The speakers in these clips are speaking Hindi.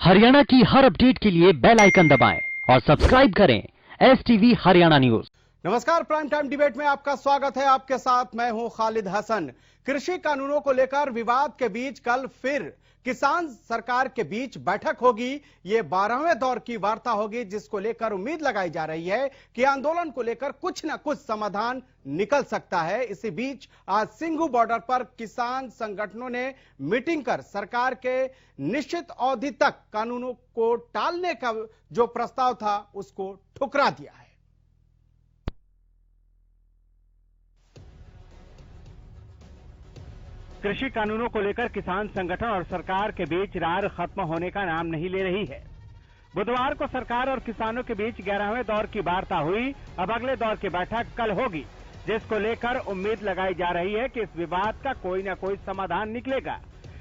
हरियाणा की हर अपडेट के लिए बेल आइकन दबाएं और सब्सक्राइब करें STV हरियाणा न्यूज। नमस्कार, प्राइम टाइम डिबेट में आपका स्वागत है। आपके साथ मैं हूं खालिद हसन। कृषि कानूनों को लेकर विवाद के बीच कल फिर किसान सरकार के बीच बैठक होगी। ये 12वें दौर की वार्ता होगी, जिसको लेकर उम्मीद लगाई जा रही है कि आंदोलन को लेकर कुछ न कुछ समाधान निकल सकता है। इसी बीच आज सिंघू बॉर्डर पर किसान संगठनों ने मीटिंग कर सरकार के निश्चित अवधि तक कानूनों को टालने का जो प्रस्ताव था उसको ठुकरा दिया है। कृषि कानूनों को लेकर किसान संगठन और सरकार के बीच रार खत्म होने का नाम नहीं ले रही है। बुधवार को सरकार और किसानों के बीच 11वें दौर की वार्ता हुई। अब अगले दौर की बैठक कल होगी, जिसको लेकर उम्मीद लगाई जा रही है कि इस विवाद का कोई न कोई समाधान निकलेगा।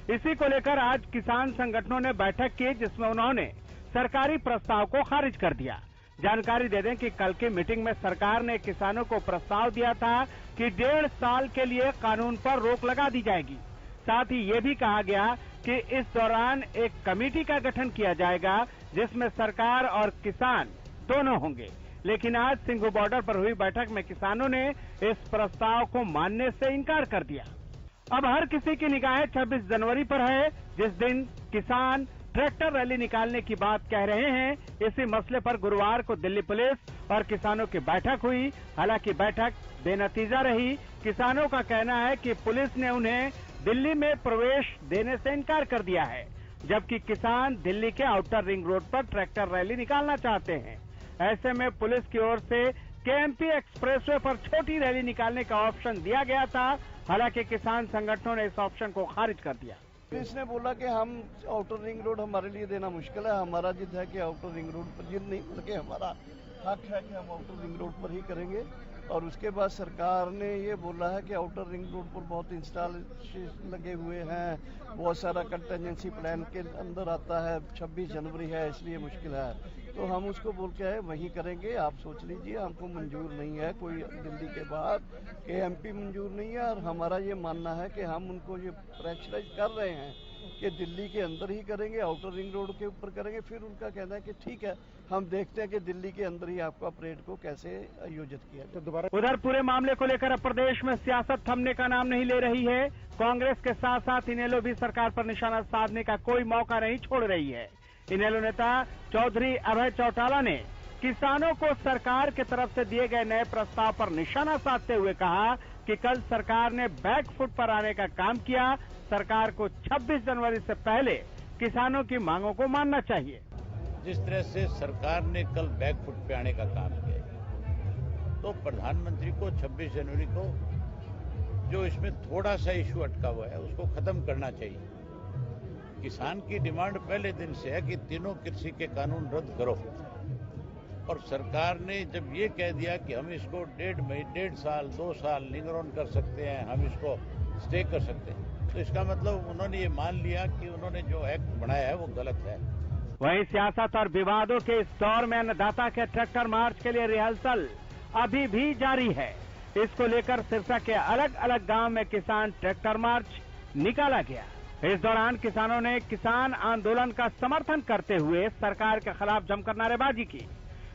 इसी को लेकर आज किसान संगठनों ने बैठक की, जिसमें उन्होंने सरकारी प्रस्ताव को खारिज कर दिया। जानकारी दे दें कि कल की मीटिंग में सरकार ने किसानों को प्रस्ताव दिया था कि 1.5 साल के लिए कानून पर रोक लगा दी जाएगी। साथ ही ये भी कहा गया कि इस दौरान एक कमेटी का गठन किया जाएगा, जिसमें सरकार और किसान दोनों होंगे। लेकिन आज सिंघू बॉर्डर पर हुई बैठक में किसानों ने इस प्रस्ताव को मानने से इनकार कर दिया। अब हर किसी की निगाहें 26 जनवरी पर है, जिस दिन किसान ट्रैक्टर रैली निकालने की बात कह रहे हैं। इसी मसले पर गुरुवार को दिल्ली पुलिस और किसानों की बैठक हुई। हालांकि बैठक बेनतीजा रही। किसानों का कहना है कि पुलिस ने उन्हें दिल्ली में प्रवेश देने से इनकार कर दिया है, जबकि किसान दिल्ली के आउटर रिंग रोड पर ट्रैक्टर रैली निकालना चाहते हैं। ऐसे में पुलिस की ओर से KMP एक्सप्रेसवे पर छोटी रैली निकालने का ऑप्शन दिया गया था। हालांकि किसान संगठनों ने इस ऑप्शन को खारिज कर दिया। पुलिस ने बोला कि हम आउटर रिंग रोड हमारे लिए देना मुश्किल है। हमारा जिद है कि आउटर रिंग रोड पर जिद नहीं, बल्कि हमारा हक है कि हम आउटर रिंग रोड पर ही करेंगे। और उसके बाद सरकार ने ये बोला है कि आउटर रिंग रोड पर बहुत इंस्टॉलेशन लगे हुए हैं, बहुत सारा कंटेंजेंसी प्लान के अंदर आता है। 26 जनवरी है, इसलिए मुश्किल है। तो हम उसको बोल के आए वहीं करेंगे, आप सोच लीजिए। हमको मंजूर नहीं है कोई दिल्ली के बाहर, KMP मंजूर नहीं है। और हमारा ये मानना है कि हम उनको ये प्रेशराइज कर रहे हैं कि दिल्ली के अंदर ही करेंगे, आउटर रिंग रोड के ऊपर करेंगे। फिर उनका कहना है कि ठीक है, हम देखते हैं कि दिल्ली के अंदर ही आपका परेड को कैसे आयोजित किया जाए। दोबारा उधर पूरे मामले को लेकर अब प्रदेश में सियासत थमने का नाम नहीं ले रही है। कांग्रेस के साथ साथ इनेलो भी सरकार पर निशाना साधने का कोई मौका नहीं छोड़ रही है। इनेलो नेता चौधरी अभय चौटाला ने किसानों को सरकार की तरफ से दिए गए नए प्रस्ताव पर निशाना साधते हुए कहा कि कल सरकार ने बैक फुट पर आने का काम किया। सरकार को 26 जनवरी से पहले किसानों की मांगों को मानना चाहिए। जिस तरह से सरकार ने कल बैक फुट पे आने का काम किया, तो प्रधानमंत्री को 26 जनवरी को जो इसमें थोड़ा सा इश्यू अटका हुआ है उसको खत्म करना चाहिए। किसान की डिमांड पहले दिन से है कि तीनों कृषि के कानून रद्द करो, और सरकार ने जब ये कह दिया कि हम इसको 1.5 साल 2 साल लिंगर ऑन कर सकते हैं, हम इसको स्टे कर सकते हैं, तो इसका मतलब उन्होंने ये मान लिया कि उन्होंने जो एक्ट बनाया है वो गलत है। वहीं सियासत और विवादों के इस दौर में अन्नदाता के ट्रैक्टर मार्च के लिए रिहर्सल अभी भी जारी है। इसको लेकर सिरसा के अलग अलग गांव में किसान ट्रैक्टर मार्च निकाला गया। इस दौरान किसानों ने किसान आंदोलन का समर्थन करते हुए सरकार के खिलाफ जमकर नारेबाजी की।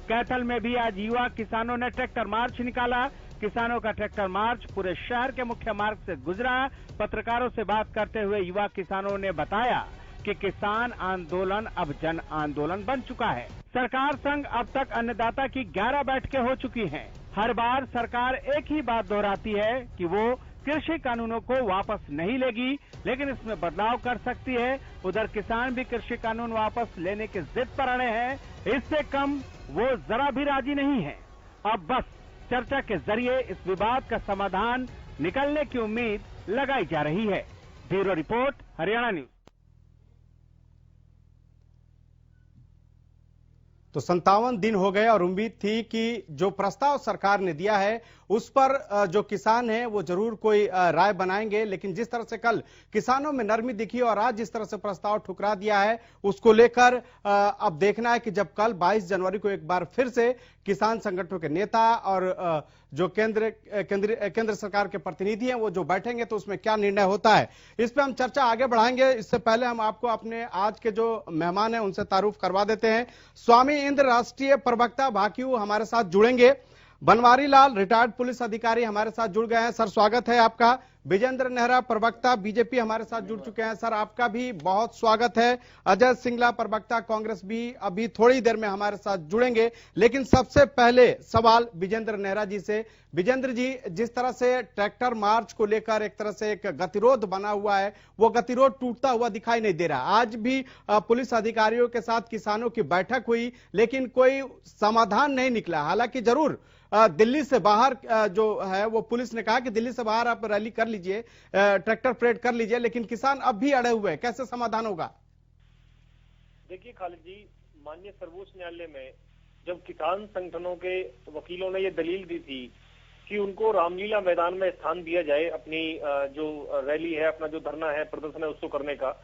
कैथल में भी आज युवा किसानों ने ट्रैक्टर मार्च निकाला। किसानों का ट्रैक्टर मार्च पूरे शहर के मुख्य मार्ग से गुजरा। पत्रकारों से बात करते हुए युवा किसानों ने बताया कि किसान आंदोलन अब जन आंदोलन बन चुका है। सरकार संग अब तक अन्नदाता की 11 बैठकें हो चुकी हैं। हर बार सरकार एक ही बात दोहराती है कि वो कृषि कानूनों को वापस नहीं लेगी, लेकिन इसमें बदलाव कर सकती है। उधर किसान भी कृषि कानून वापस लेने की जिद पर अड़े हैं। इससे कम वो जरा भी राजी नहीं है। अब बस चर्चा के जरिए इस विवाद का समाधान निकलने की उम्मीद लगाई जा रही है। Bureau report, Haryana news. तो 57 दिन हो गए और उम्मीद थी कि जो प्रस्ताव सरकार ने दिया है उस पर जो किसान हैं वो जरूर कोई राय बनाएंगे, लेकिन जिस तरह से कल किसानों में नरमी दिखी और आज जिस तरह से प्रस्ताव ठुकरा दिया है उसको लेकर अब देखना है कि जब कल 22 जनवरी को एक बार फिर से किसान संगठनों के नेता और जो केंद्र सरकार के प्रतिनिधि हैं वो जो बैठेंगे तो उसमें क्या निर्णय होता है, इस पे हम चर्चा आगे बढ़ाएंगे। इससे पहले हम आपको अपने आज के जो मेहमान हैं उनसे तारुफ करवा देते हैं। स्वामी इंद्र राष्ट्रीय प्रवक्ता भाकियू हमारे साथ जुड़ेंगे। बनवारी लाल रिटायर्ड पुलिस अधिकारी हमारे साथ जुड़ गए हैं। सर स्वागत है आपका। विजेंद्र नेहरा प्रवक्ता बीजेपी हमारे साथ जुड़ चुके हैं। सर आपका भी बहुत स्वागत है। अजय सिंगला प्रवक्ता कांग्रेस भी अभी थोड़ी देर में हमारे साथ जुड़ेंगे। लेकिन सबसे पहले सवाल विजेंद्र नेहरा जी से। विजेंद्र जी, जिस तरह से ट्रैक्टर मार्च को लेकर एक तरह से एक गतिरोध बना हुआ है, वो गतिरोध टूटता हुआ दिखाई नहीं दे रहा। आज भी पुलिस अधिकारियों के साथ किसानों की बैठक हुई, लेकिन कोई समाधान नहीं निकला। हालांकि जरूर दिल्ली से बाहर जो है वो पुलिस ने कहा कि दिल्ली से बाहर आप रैली कर लीजिए, ट्रैक्टर परेड कर लीजिए, लेकिन किसान अब भी अड़े हुए हैं। कैसे समाधान होगा? देखिए खालिद जी, माननीय सर्वोच्च न्यायालय में जब किसान संगठनों के वकीलों ने ये दलील दी थी कि उनको रामलीला मैदान में स्थान दिया जाए अपनी जो रैली है, अपना जो धरना है, प्रदर्शन है, उसको करने का,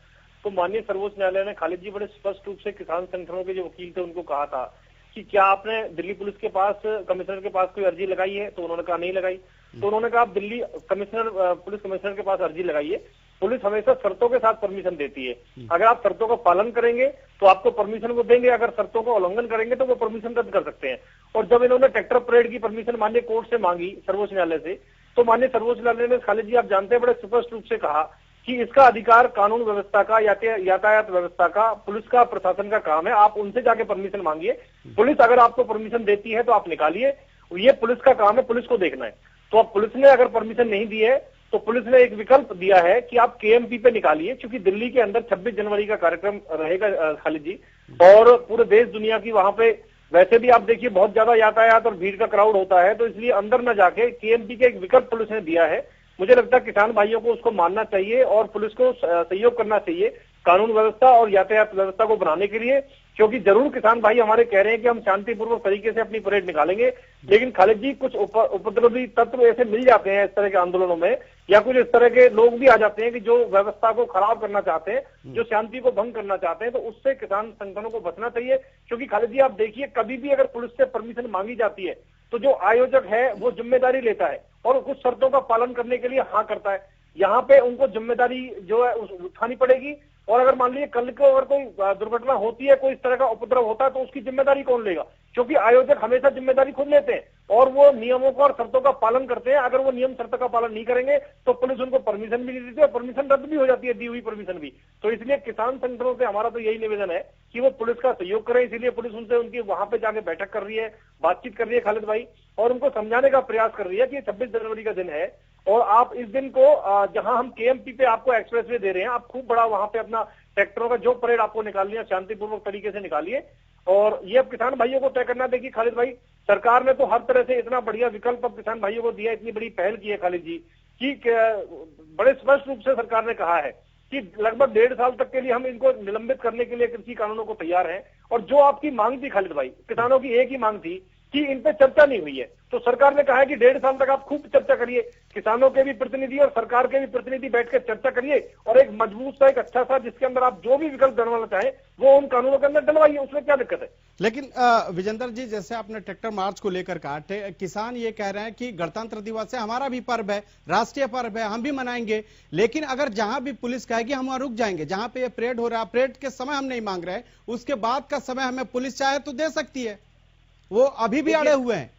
तो माननीय सर्वोच्च न्यायालय ने खालिद जी बड़े स्पष्ट रूप से किसान संगठनों के जो वकील थे उनको कहा था कि क्या आपने दिल्ली पुलिस के पास, कमिश्नर के पास कोई अर्जी लगाई है? तो उन्होंने कहा नहीं लगाई। तो उन्होंने कहा आप दिल्ली पुलिस कमिश्नर के पास अर्जी लगाइए। पुलिस हमेशा शर्तों के साथ परमिशन देती है। अगर आप शर्तों का पालन करेंगे तो आपको परमिशन वो देंगे, अगर शर्तों का उल्लंघन करेंगे तो वो परमिशन रद्द कर सकते हैं। और जब इन्होंने ट्रैक्टर परेड की परमिशन माननीय कोर्ट से मांगी, सर्वोच्च न्यायालय से, तो माननीय सर्वोच्च न्यायालय ने खालिद जी आप जानते हैं बड़े स्पष्ट रूप से कहा कि इसका अधिकार कानून व्यवस्था का, यातायात व्यवस्था का, पुलिस का, प्रशासन का काम है। आप उनसे जाके परमिशन मांगिए। पुलिस अगर आपको परमिशन देती है तो आप निकालिए, ये पुलिस का काम है, पुलिस को देखना है। तो अब पुलिस ने अगर परमिशन नहीं दी है तो पुलिस ने एक विकल्प दिया है कि आप केएमपी पे निकालिए, क्योंकि दिल्ली के अंदर 26 जनवरी का कार्यक्रम रहेगा खालिद जी, और पूरे देश दुनिया की वहां पे वैसे भी आप देखिए बहुत ज्यादा यातायात और भीड़ का क्राउड होता है, तो इसलिए अंदर न जाके केएमपी के एक विकल्प पुलिस ने दिया है। मुझे लगता है किसान भाइयों को उसको मानना चाहिए और पुलिस को सहयोग करना चाहिए कानून व्यवस्था और यातायात व्यवस्था को बनाने के लिए, क्योंकि जरूर किसान भाई हमारे कह रहे हैं कि हम शांतिपूर्वक तरीके से अपनी परेड निकालेंगे, लेकिन खालिद जी कुछ उपद्रवी तत्व ऐसे मिल जाते हैं इस तरह के आंदोलनों में, या कुछ इस तरह के लोग भी आ जाते हैं कि जो व्यवस्था को खराब करना चाहते हैं, जो शांति को भंग करना चाहते हैं, तो उससे किसान संगठनों को बचना चाहिए। क्योंकि खालिद जी आप देखिए, कभी भी अगर पुलिस से परमिशन मांगी जाती है तो जो आयोजक है वो जिम्मेदारी लेता है और कुछ शर्तों का पालन करने के लिए हाँ करता है। यहाँ पे उनको जिम्मेदारी जो है उठानी पड़ेगी, और अगर मान लीजिए कल को अगर कोई दुर्घटना होती है, कोई इस तरह का उपद्रव होता है, तो उसकी जिम्मेदारी कौन लेगा? क्योंकि आयोजक हमेशा जिम्मेदारी खुद लेते हैं और वो नियमों का और शर्तों का पालन करते हैं। अगर वो नियम शर्तों का पालन नहीं करेंगे तो पुलिस उनको परमिशन भी नहीं देती और परमिशन रद्द भी हो जाती है, दी हुई परमिशन भी। तो इसलिए किसान संगठनों से हमारा तो यही निवेदन है कि वो पुलिस का सहयोग करें। इसीलिए पुलिस उनसे उनकी वहां पे जाके बैठक कर रही है, बातचीत कर रही है खालिद भाई, और उनको समझाने का प्रयास कर रही है कि 26 जनवरी का दिन है और आप इस दिन को जहां हम केएमपी पे आपको एक्सप्रेसवे दे रहे हैं, आप खूब बड़ा वहां पे अपना ट्रैक्टरों का जो परेड आपको निकालनी है शांतिपूर्वक तरीके से निकालिए। और ये अब किसान भाइयों को तय करना। देखिए खालिद भाई, सरकार ने तो हर तरह से इतना बढ़िया विकल्प अब किसान भाइयों को दिया, इतनी बड़ी पहल की है खालिद जी कि बड़े स्पष्ट रूप से सरकार ने कहा है कि लगभग 1.5 साल तक के लिए हम इनको निलंबित करने के लिए कृषि कानूनों को तैयार हैं। और जो आपकी मांग थी खालिद भाई, किसानों की एक ही मांग थी कि इन पे चर्चा नहीं हुई है, तो सरकार ने कहा है कि 1.5 साल तक आप खूब चर्चा करिए, किसानों के भी प्रतिनिधि और सरकार के भी प्रतिनिधि बैठकर चर्चा करिए और एक मजबूत सा, एक अच्छा सा, जिसके अंदर आप जो भी विकल्प डलवाना चाहें वो उन कानूनों के अंदर डलवाइए, उसमें क्या दिक्कत है? लेकिन विजेंद्र जी, जैसे आपने ट्रैक्टर मार्च को लेकर कहा, किसान ये कह रहे हैं कि गणतंत्र दिवस है, हमारा भी पर्व है, राष्ट्रीय पर्व है, हम भी मनाएंगे, लेकिन अगर जहां भी पुलिस कहेगी हम वहां रुक जाएंगे। जहां पे ये परेड हो रहा है, परेड के समय हम नहीं मांग रहे, उसके बाद का समय हमें पुलिस चाहे तो दे सकती है, वो अभी भी अड़े हुए हैं।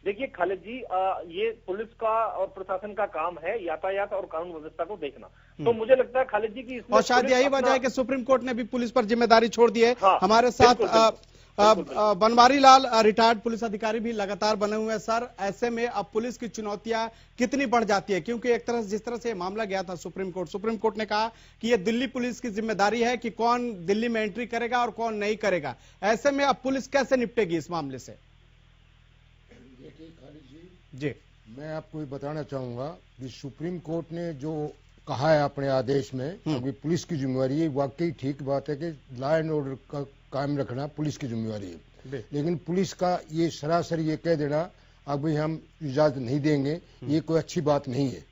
देखिए खालिद जी, ये पुलिस का और प्रशासन का काम है यातायात और कानून व्यवस्था को देखना। तो मुझे लगता है खालिद जी की और शायद यही वजह है कि सुप्रीम कोर्ट ने भी पुलिस पर जिम्मेदारी छोड़ दी है। हाँ, हमारे साथ बनवारी लाल रिटायर्ड पुलिस अधिकारी भी लगातार बने हुए हैं। सर, ऐसे में अब पुलिस की चुनौतियां कितनी बढ़ जाती है? क्योंकि एक तरह से जिस तरह से मामला गया था सुप्रीम कोर्ट ने कहा कि ये दिल्ली पुलिस की जिम्मेदारी है कि कौन दिल्ली में एंट्री करेगा और कौन नहीं करेगा। ऐसे में अब पुलिस कैसे निपटेगी इस मामले से? जी, मैं आपको ये बताना चाहूंगा कि सुप्रीम कोर्ट ने जो कहा है अपने आदेश में, अभी पुलिस की जिम्मेवारी है, वाकई ठीक बात है कि लॉ एंड ऑर्डर का कायम रखना पुलिस की जिम्मेवारी है। लेकिन पुलिस का ये सरासर ये कह देना अभी हम इजाजत नहीं देंगे, ये कोई अच्छी बात नहीं है,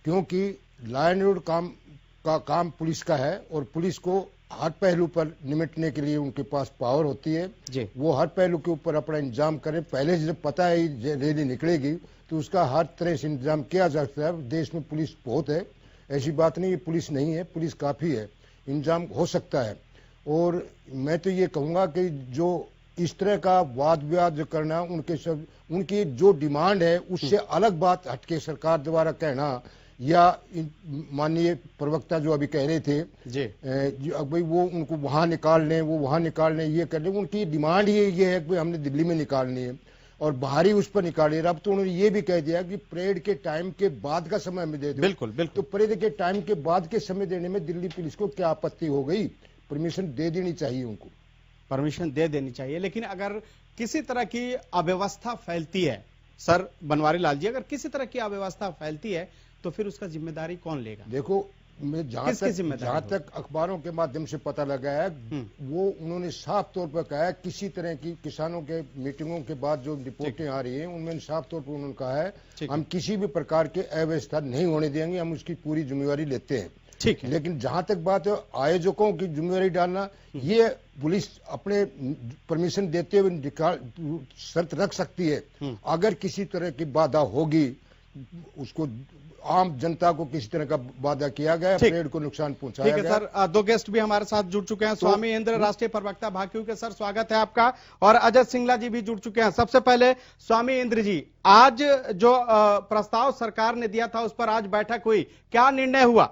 क्योंकि लॉ एंड ऑर्डर का काम पुलिस का है और पुलिस को हर पहलू पर निपटने के लिए उनके पास पावर होती है जी। वो हर पहलू के ऊपर अपना इंतजाम करें। पहले जब पता है ये रैली निकलेगी तो उसका हर तरह से इंतजाम किया जा सकता है। देश में पुलिस बहुत है, ऐसी बात नहीं है पुलिस नहीं है, पुलिस काफी है, इंतजाम हो सकता है। और मैं तो ये कहूंगा कि जो इस तरह का वाद विवाद जो करना, उनकी जो डिमांड है उससे अलग बात हटके सरकार द्वारा कहना, या माननीय प्रवक्ता जो अभी कह रहे थे जी भाई वो उनको वहां निकाल लें, वो वहां निकाल लें, ये कर लें, उनकी डिमांड ये है कि हमने दिल्ली में निकालनी है और बाहरी उस पर निकालिए। अब तो उन्होंने ये भी कह दिया कि परेड के टाइम के बाद का समय हमें दे दो। बिल्कुल बिल्कुल। तो परेड के टाइम के बाद के समय देने में दिल्ली पुलिस को क्या आपत्ति हो गई? परमिशन दे देनी चाहिए, उनको परमिशन दे देनी चाहिए। लेकिन अगर किसी तरह की अव्यवस्था फैलती है, सर बनवारी लाल जी, अगर किसी तरह की अव्यवस्था फैलती है तो फिर उसका जिम्मेदारी कौन लेगा? देखो, मैं जहां तक अखबारों के माध्यम से पता लगा है, वो उन्होंने साफ तौर पर कहा है किसी तरह की किसानों के मीटिंगों के बाद जो रिपोर्टें आ रही हैं उनमें साफ तौर पर उन्होंने कहा है हम किसी भी प्रकार के अव्यवस्था नहीं होने देंगे, हम उसकी पूरी जिम्मेवारी लेते हैं। ठीक है। लेकिन जहां तक बात है आयोजकों की जिम्मेवारी डालना, ये पुलिस अपने परमिशन देते हुए शर्त रख सकती है। अगर किसी तरह की बाधा होगी, उसको आम जनता को किसी तरह का वादा किया गया, परेड को नुकसान पहुंचाया गया। ठीक है सर, दो गेस्ट भी हमारे साथ जुड़ चुके हैं। स्वामी इंद्र, राष्ट्रीय प्रवक्ता भाकियू के, सर स्वागत है आपका। और अजय सिंगला जी भी जुड़ चुके हैं। सबसे पहले स्वामी इंद्र जी, आज जो प्रस्ताव सरकार ने दिया था उस पर आज बैठक हुई, क्या निर्णय हुआ?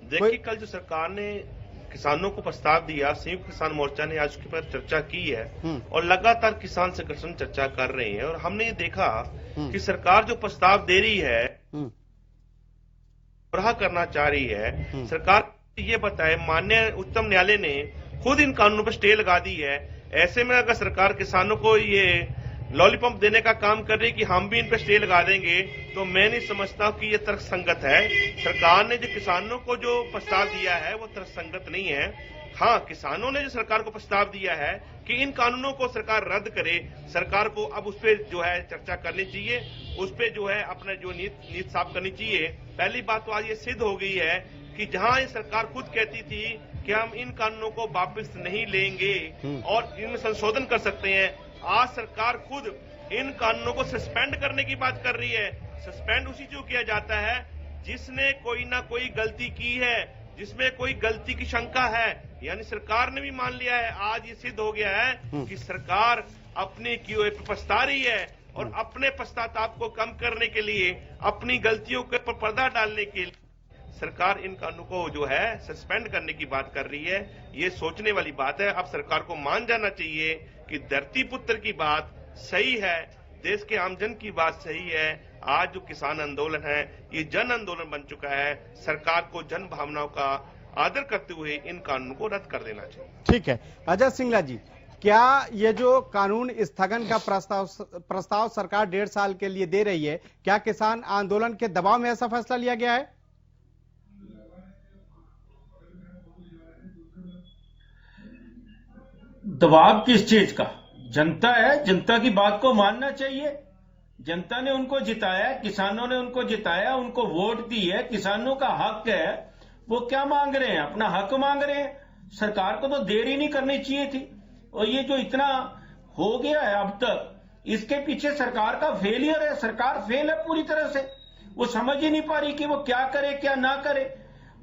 देखिए, कल जो सरकार ने किसानों को प्रस्ताव दिया, संयुक्त किसान मोर्चा ने आज उसके पर चर्चा की है और लगातार किसान संगठन चर्चा कर रहे हैं। और हमने ये देखा कि सरकार जो प्रस्ताव दे रही है, गुमराह करना चाह रही है। सरकार ये बताए, माननीय उच्चतम न्यायालय ने खुद इन कानूनों पर स्टे लगा दी है। ऐसे में अगर सरकार किसानों को ये लॉलीपॉप देने का काम कर रही कि हम भी इन पर स्टे लगा देंगे, तो मैं नहीं समझता कि ये तर्कसंगत है। सरकार ने जो किसानों को जो प्रस्ताव दिया है वो तर्कसंगत नहीं है। हाँ, किसानों ने जो सरकार को प्रस्ताव दिया है कि इन कानूनों को सरकार रद्द करे, सरकार को अब उस पर जो है चर्चा करनी चाहिए, उस पर जो है अपना जो नीति साफ करनी चाहिए। पहली बात तो आज ये सिद्ध हो गई है कि जहां ये सरकार खुद कहती थी कि हम इन कानूनों को वापस नहीं लेंगे और इनमें संशोधन कर सकते हैं, आज सरकार खुद इन कानूनों को सस्पेंड करने की बात कर रही है। सस्पेंड उसी जो किया जाता है जिसने कोई ना कोई गलती की है, जिसमें कोई गलती की शंका है। यानी सरकार ने भी मान लिया है, आज ये सिद्ध हो गया है कि सरकार अपनी क्यों पछता रही है और अपने पश्चाताप को कम करने के लिए, अपनी गलतियों के ऊपर पर्दा डालने के लिए सरकार इन कानूनों को जो है सस्पेंड करने की बात कर रही है। ये सोचने वाली बात है। अब सरकार को मान जाना चाहिए कि धरती पुत्र की बात सही है, देश के आमजन की बात सही है। आज जो किसान आंदोलन है ये जन आंदोलन बन चुका है। सरकार को जन भावनाओं का आदर करते हुए इन कानूनों को रद्द कर देना चाहिए। ठीक है। अजय सिंगला जी, क्या ये जो कानून स्थगन का प्रस्ताव सरकार 1.5 साल के लिए दे रही है, क्या किसान आंदोलन के दबाव में ऐसा फैसला लिया गया है? दबाव किस चीज का? जनता है, जनता की बात को मानना चाहिए। जनता ने उनको जिताया, किसानों ने उनको जिताया, उनको वोट दी है, किसानों का हक है। वो क्या मांग रहे हैं? अपना हक मांग रहे हैं। सरकार को तो देर ही नहीं करनी चाहिए थी। और ये जो इतना हो गया है अब तक, इसके पीछे सरकार का फेलियर है। सरकार फेल है पूरी तरह से। वो समझ ही नहीं पा रही कि वो क्या करे क्या ना करे।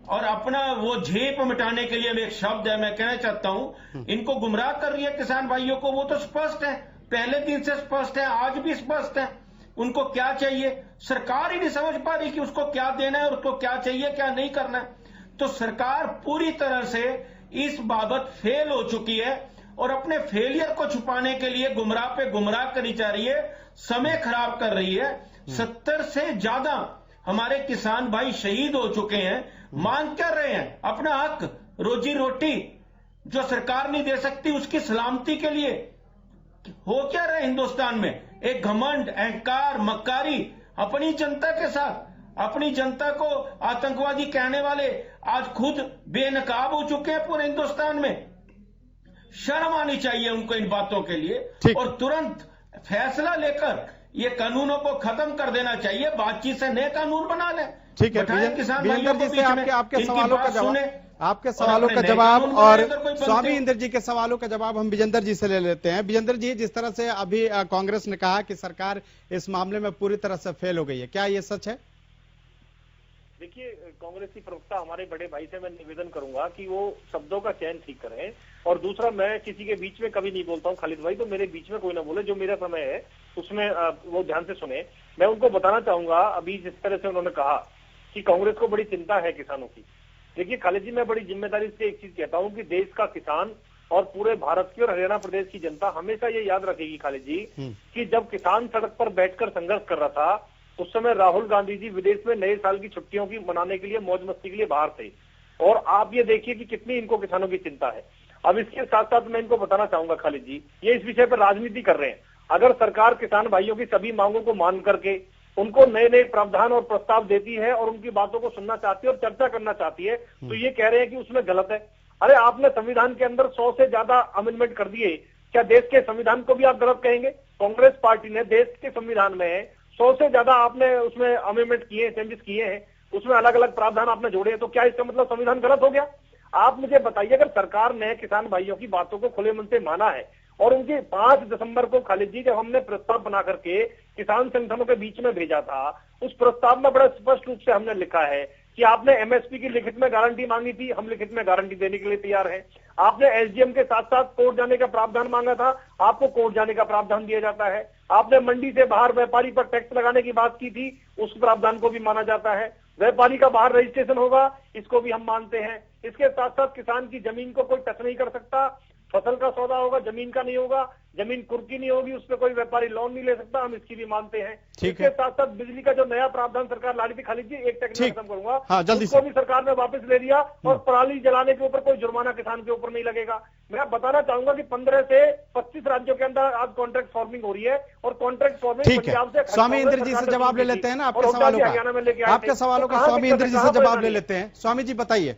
और अपना वो झेप मिटाने के लिए एक शब्द है, मैं कहना चाहता हूं, इनको गुमराह कर रही है किसान भाइयों को। वो तो स्पष्ट है, पहले दिन से स्पष्ट है, आज भी स्पष्ट है। उनको क्या चाहिए सरकार ही नहीं समझ पा रही कि उसको क्या देना है और उसको क्या चाहिए क्या नहीं करना है। तो सरकार पूरी तरह से इस बाबत फेल हो चुकी है और अपने फेलियर को छुपाने के लिए गुमराह पे गुमराह करी जा रही है, समय खराब कर रही है। 70 से ज्यादा हमारे किसान भाई शहीद हो चुके हैं। मांग कर रहे हैं अपना हक, रोजी रोटी जो सरकार नहीं दे सकती उसकी सलामती के लिए। हो क्या रहा है हिंदुस्तान में? एक घमंड, अहंकार, मक्कारी अपनी जनता के साथ। अपनी जनता को आतंकवादी कहने वाले आज खुद बेनकाब हो चुके हैं पूरे हिंदुस्तान में। शर्म आनी चाहिए उनको इन बातों के लिए और तुरंत फैसला लेकर ये कानूनों को खत्म कर देना चाहिए। बातचीत से नए कानून बना लें। ठीक है, विजेंद्र जी से आपके सवालों का जवाब, आपके सवालों का नए जवाब कानून और बनाने अगर कोई बनते स्वामी हो। इंद्र जी के सवालों का जवाब हम विजेंद्र जी से ले लेते हैं। विजेंद्र जी, जिस तरह से अभी कांग्रेस ने कहा कि सरकार इस मामले में पूरी तरह से फेल हो गई है, क्या ये सच है? देखिए, कांग्रेस की प्रवक्ता हमारे बड़े भाई से मैं निवेदन करूंगा कि वो शब्दों का चयन ठीक करें, और दूसरा, मैं किसी के बीच में कभी नहीं बोलता हूं खालिद भाई, तो मेरे बीच में कोई ना बोले, जो मेरा समय है उसमें वो ध्यान से सुने। मैं उनको बताना चाहूंगा, अभी जिस तरह से उन्होंने कहा कि कांग्रेस को बड़ी चिंता है किसानों की। देखिए खालिद जी, मैं बड़ी जिम्मेदारी से एक चीज कहता हूं कि देश का किसान और पूरे भारत की और हरियाणा प्रदेश की जनता हमेशा ये याद रखेगी खालिद जी कि जब किसान सड़क पर बैठकर संघर्ष कर रहा था, उस समय राहुल गांधी जी विदेश में नए साल की छुट्टियों की मनाने के लिए, मौज मस्ती के लिए बाहर थे। और आप ये देखिए कि कितनी इनको किसानों की चिंता है। अब इसके साथ साथ मैं इनको बताना चाहूंगा खालिद जी, ये इस विषय पर राजनीति कर रहे हैं। अगर सरकार किसान भाइयों की सभी मांगों को मान करके उनको नए नए प्रावधान और प्रस्ताव देती है और उनकी बातों को सुनना चाहती है और चर्चा करना चाहती है, तो ये कह रहे हैं कि उसमें गलत है। अरे आपने संविधान के अंदर 100 से ज्यादा अमेंडमेंट कर दिए, क्या देश के संविधान को भी आप गलत कहेंगे? कांग्रेस पार्टी ने देश के संविधान में 100 से ज्यादा आपने उसमें अमेंडमेंट किए, चेंजेस किए हैं, उसमें अलग अलग प्रावधान आपने जोड़े हैं, तो क्या इसका मतलब संविधान गलत हो गया? आप मुझे बताइए, अगर सरकार ने किसान भाइयों की बातों को खुले मन से माना है और उनकी 5 दिसंबर को खालिद जी जब हमने प्रस्ताव बना करके किसान संगठनों के बीच में भेजा था, उस प्रस्ताव में बड़ा स्पष्ट रूप से हमने लिखा है कि आपने एमएसपी की लिखित में गारंटी मांगी थी, हम लिखित में गारंटी देने के लिए तैयार हैं। आपने एसडीएम के साथ साथ कोर्ट जाने का प्रावधान मांगा था, आपको कोर्ट जाने का प्रावधान दिया जाता है। आपने मंडी से बाहर व्यापारी पर टैक्स लगाने की बात की थी, उस प्रावधान को भी माना जाता है। व्यापारी का बाहर रजिस्ट्रेशन होगा, इसको भी हम मानते हैं। इसके साथ साथ किसान की जमीन को कोई टच नहीं कर सकता, फसल का सौदा होगा, जमीन का नहीं होगा, जमीन कुर्की नहीं होगी, उस पर कोई व्यापारी लोन नहीं ले सकता, हम इसकी भी मानते हैं। इसके साथ साथ बिजली का जो नया प्रावधान सरकार ला रही थी, खालिद जी एक टेक्निक खत्म करूंगा, हाँ, जल्दी उसको भी सरकार ने वापस ले लिया और पराली जलाने के ऊपर कोई जुर्माना किसान के ऊपर नहीं लगेगा। मैं बताना चाहूंगा कि 15 से 25 राज्यों के अंदर आज कॉन्ट्रैक्ट फार्मिंग हो रही है और कॉन्ट्रैक्ट फार्मिंग पंजाब से। स्वामी इंद्र जी से जवाब ले लेते हैं ना आपके सवालों का, आपके सवालों का स्वामी इंद्र जी से जवाब ले लेते हैं। स्वामी जी बताइए,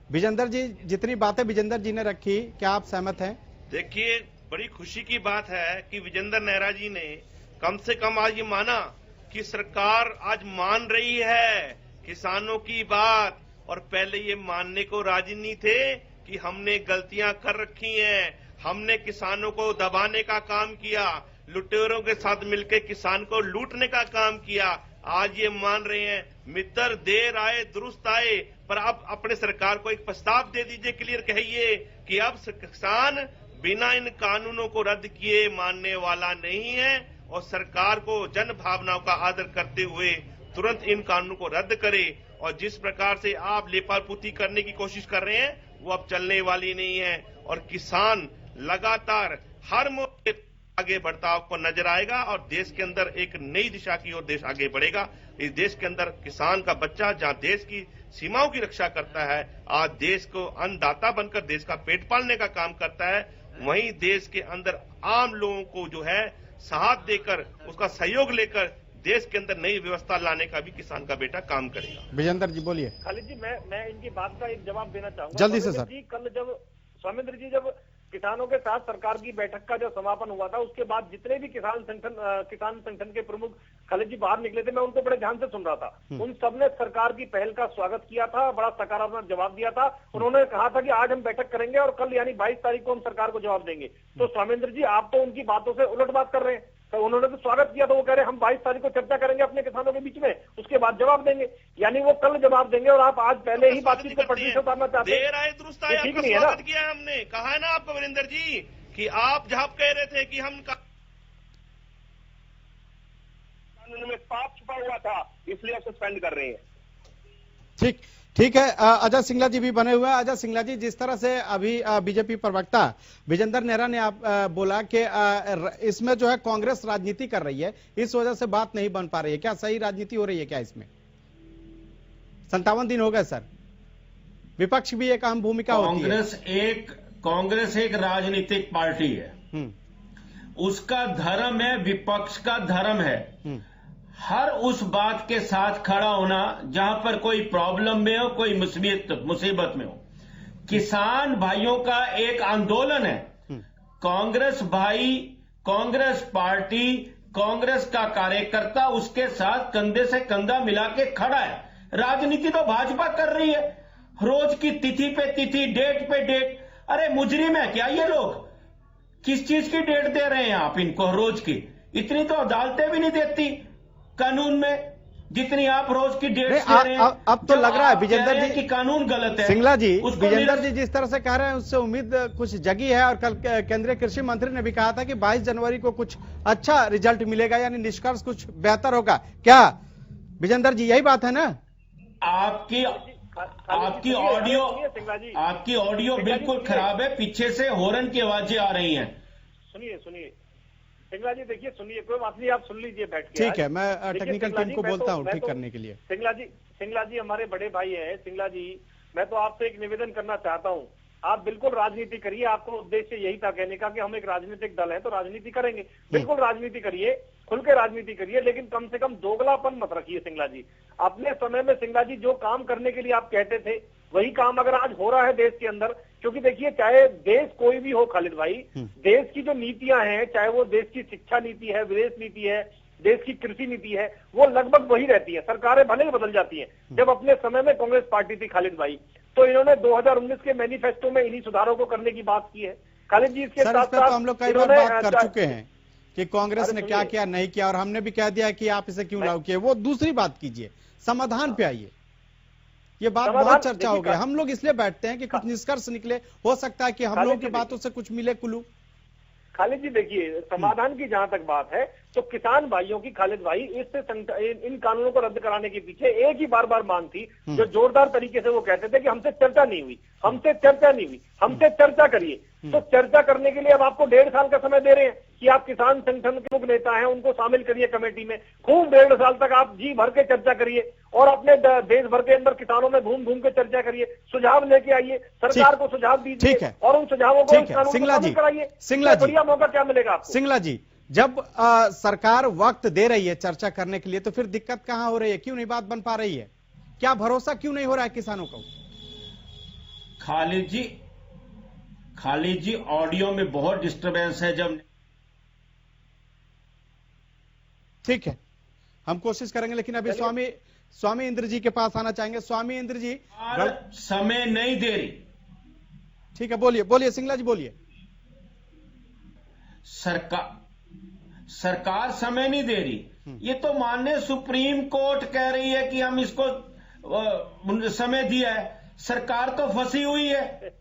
विजेंद्र जी जितनी बातें विजेंद्र जी ने रखी, क्या आप सहमत हैं? देखिए, बड़ी खुशी की बात है कि विजेंद्र नेहरा जी ने कम से कम आज ये माना कि सरकार आज मान रही है किसानों की बात, और पहले ये मानने को राजी नहीं थे कि हमने गलतियां कर रखी हैं, हमने किसानों को दबाने का काम किया, लुटेरों के साथ मिलकर किसान को लूटने का काम किया। आज ये मान रहे हैं, मित्र देर आए दुरुस्त आए, पर अब अपने सरकार को एक प्रस्ताव दे दीजिए, क्लियर कहिए कि अब किसान बिना इन कानूनों को रद्द किए मानने वाला नहीं है, और सरकार को जन भावनाओं का आदर करते हुए तुरंत इन कानूनों को रद्द करे। और जिस प्रकार से आप लेपालपूती करने की कोशिश कर रहे हैं, वो अब चलने वाली नहीं है, और किसान लगातार हर मोर्चे आगे बढ़ता आपको नजर आएगा, और देश के अंदर एक नई दिशा की ओर देश आगे बढ़ेगा। इस देश के अंदर किसान का बच्चा जहां देश की सीमाओं की रक्षा करता है, आज देश को अन्नदाता बनकर देश का पेट पालने का काम करता है, वहीं देश के अंदर आम लोगों को जो है साथ देकर, उसका सहयोग लेकर देश के अंदर नई व्यवस्था लाने का भी किसान का बेटा काम करेगा। विजेंद्र जी बोलिए। खालिद जी, मैं इनकी बात का एक जवाब देना चाहूंगा जल्दी से सर। कल जब स्वामिंद्र जी जब किसानों के साथ सरकार की बैठक का जो समापन हुआ था, उसके बाद जितने भी किसान संगठन के प्रमुख खालिद जी बाहर निकले थे, मैं उनको बड़े ध्यान से सुन रहा था। उन सबने सरकार की पहल का स्वागत किया था, बड़ा सकारात्मक जवाब दिया था। उन्होंने कहा था कि आज हम बैठक करेंगे और कल यानी 22 तारीख को हम सरकार को जवाब देंगे। तो स्वामिंद्र जी, आप तो उनकी बातों से उलट बात कर रहे हैं। तो उन्होंने तो स्वागत किया, तो वो कह रहे हैं हम 22 तारीख को चर्चा करेंगे अपने किसानों के बीच में, उसके बाद जवाब देंगे, यानी वो कल जवाब देंगे, और आप आज पहले ही बातचीत को पटरी से उतारना चाहते हैं। देर आए दुरुस्त आए, ठीक आपका नहीं है ना? स्वागत किया है हमने, कहा है ना आपको वीरेंद्र जी कि आप जहां कह रहे थे कि हम कानून में पाप छुपा हुआ था, इसलिए सस्पेंड कर रहे हैं। ठीक है। अजय सिंगला जी भी बने हुए हैं। अजय सिंगला जी, जिस तरह से अभी बीजेपी प्रवक्ता विजेंद्र नेहरा ने बोला कि इसमें जो है कांग्रेस राजनीति कर रही है, इस वजह से बात नहीं बन पा रही है, क्या सही राजनीति हो रही है क्या इसमें? 57 दिन हो गए सर, विपक्ष भी एक अहम भूमिका होती है। कांग्रेस एक राजनीतिक पार्टी है, उसका धर्म है, विपक्ष का धर्म है हर उस बात के साथ खड़ा होना जहां पर कोई प्रॉब्लम में हो, कोई मुसीबत में हो। किसान भाइयों का एक आंदोलन है, कांग्रेस भाई, कांग्रेस पार्टी, कांग्रेस का कार्यकर्ता उसके साथ कंधे से कंधा मिला के खड़ा है। राजनीति तो भाजपा कर रही है, रोज की तिथि पे तिथि, डेट पे डेट। अरे मुजरिम है क्या ये लोग? किस चीज की डेट दे रहे हैं आप इनको रोज की? इतनी तो अदालतें भी नहीं देती कानून में जितनी आप रोज की डेट दे रहे हैं। अब तो लग रहा है विजेंद्र जी कि कानून गलत है। सिंगला जी, विजेंद्र जी जिस तरह से कह रहे हैं उससे उम्मीद कुछ जगी है, और कल केंद्रीय कृषि मंत्री ने भी कहा था कि 22 जनवरी को कुछ अच्छा रिजल्ट मिलेगा, यानी निष्कर्ष कुछ बेहतर होगा। क्या विजेंद्र जी यही बात है ना? आपकी ऑडियो बिल्कुल खराब है, पीछे से हॉर्न की आवाजें आ रही हैं। सुनिए सिंगला जी, देखिए सुनिए, कोई बात नहीं, आप सुन लीजिए बैठ के। ठीक है, मैं टेक्निकल टीम को बोलता हूँ ठीक करने के लिए। सिंगला जी हमारे बड़े भाई हैं। सिंगला जी, मैं तो आपसे एक निवेदन करना चाहता हूँ, आप बिल्कुल राजनीति करिए। आपको उद्देश्य यही था कहने का कि हम एक राजनीतिक दल है तो राजनीति करेंगे। बिल्कुल राजनीति करिए, खुल के राजनीति करिए, लेकिन कम से कम दोगलापन मत रखिए। सिंगला जी, अपने समय में सिंगला जी जो काम करने के लिए आप कहते थे वही काम अगर आज हो रहा है देश के अंदर, क्योंकि देखिए चाहे देश कोई भी हो खालिद भाई, देश की जो नीतियां हैं, चाहे वो देश की शिक्षा नीति है, विदेश नीति है, देश की कृषि नीति है, वो लगभग वही रहती है। सरकारें भले ही बदल जाती हैं। जब अपने समय में कांग्रेस पार्टी थी खालिद भाई, तो इन्होंने 2019 के मैनिफेस्टो में इन्हीं सुधारों को करने की बात की है। खालिद जी, इसके साथ साथ हम लोग कई बार बात कर चुके हैं कि कांग्रेस ने क्या किया नहीं किया, और हमने भी कह दिया कि आप इसे क्यों लागू किए। वो दूसरी बात कीजिए, समाधान पे आइए। ये बात बहुत चर्चा हो गया। हम लोग इसलिए बैठते हैं कि कुछ निष्कर्ष निकले, हो सकता है कि हम लोगों की बातों से कुछ मिले कुलू। खालिद जी देखिए, समाधान की जहां तक बात है तो किसान भाइयों की, खालिद भाई, इन कानूनों को रद्द कराने के पीछे एक ही बार बार मांग थी, जो जोरदार तरीके से वो कहते थे कि हमसे चर्चा नहीं हुई, हमसे चर्चा करिए। तो चर्चा करने के लिए अब आपको 1.5 साल का समय दे रहे हैं कि आप किसान संगठन के मुख्य नेता हैं, उनको शामिल करिए कमेटी में। खूब 1.5 साल तक आप जी भर के चर्चा करिए और अपने देश भर के अंदर किसानों में घूम घूम के चर्चा करिए, सुझाव लेके आइए, सरकार को सुझाव दीजिए और उन सुझावों को शामिल कराइए। सिंगला जी, बढ़िया मौका क्या मिलेगा आपको? सिंगला जी, जब सरकार वक्त दे रही है चर्चा करने के लिए, तो फिर दिक्कत कहां हो रही है? क्यों नहीं बात बन पा रही है? क्या भरोसा क्यों नहीं हो रहा है किसानों को? खालिद जी ऑडियो में बहुत डिस्टरबेंस है। जब ठीक है, हम कोशिश करेंगे, लेकिन अभी स्वामी इंद्र जी के पास आना चाहेंगे। स्वामी इंद्र जी, समय नहीं दे रही। ठीक है, बोलिए सिंगला जी, बोलिए। सरकार समय नहीं दे रही। ये तो माननीय सुप्रीम कोर्ट कह रही है कि हम इसको समय दिया है। सरकार तो फंसी हुई है,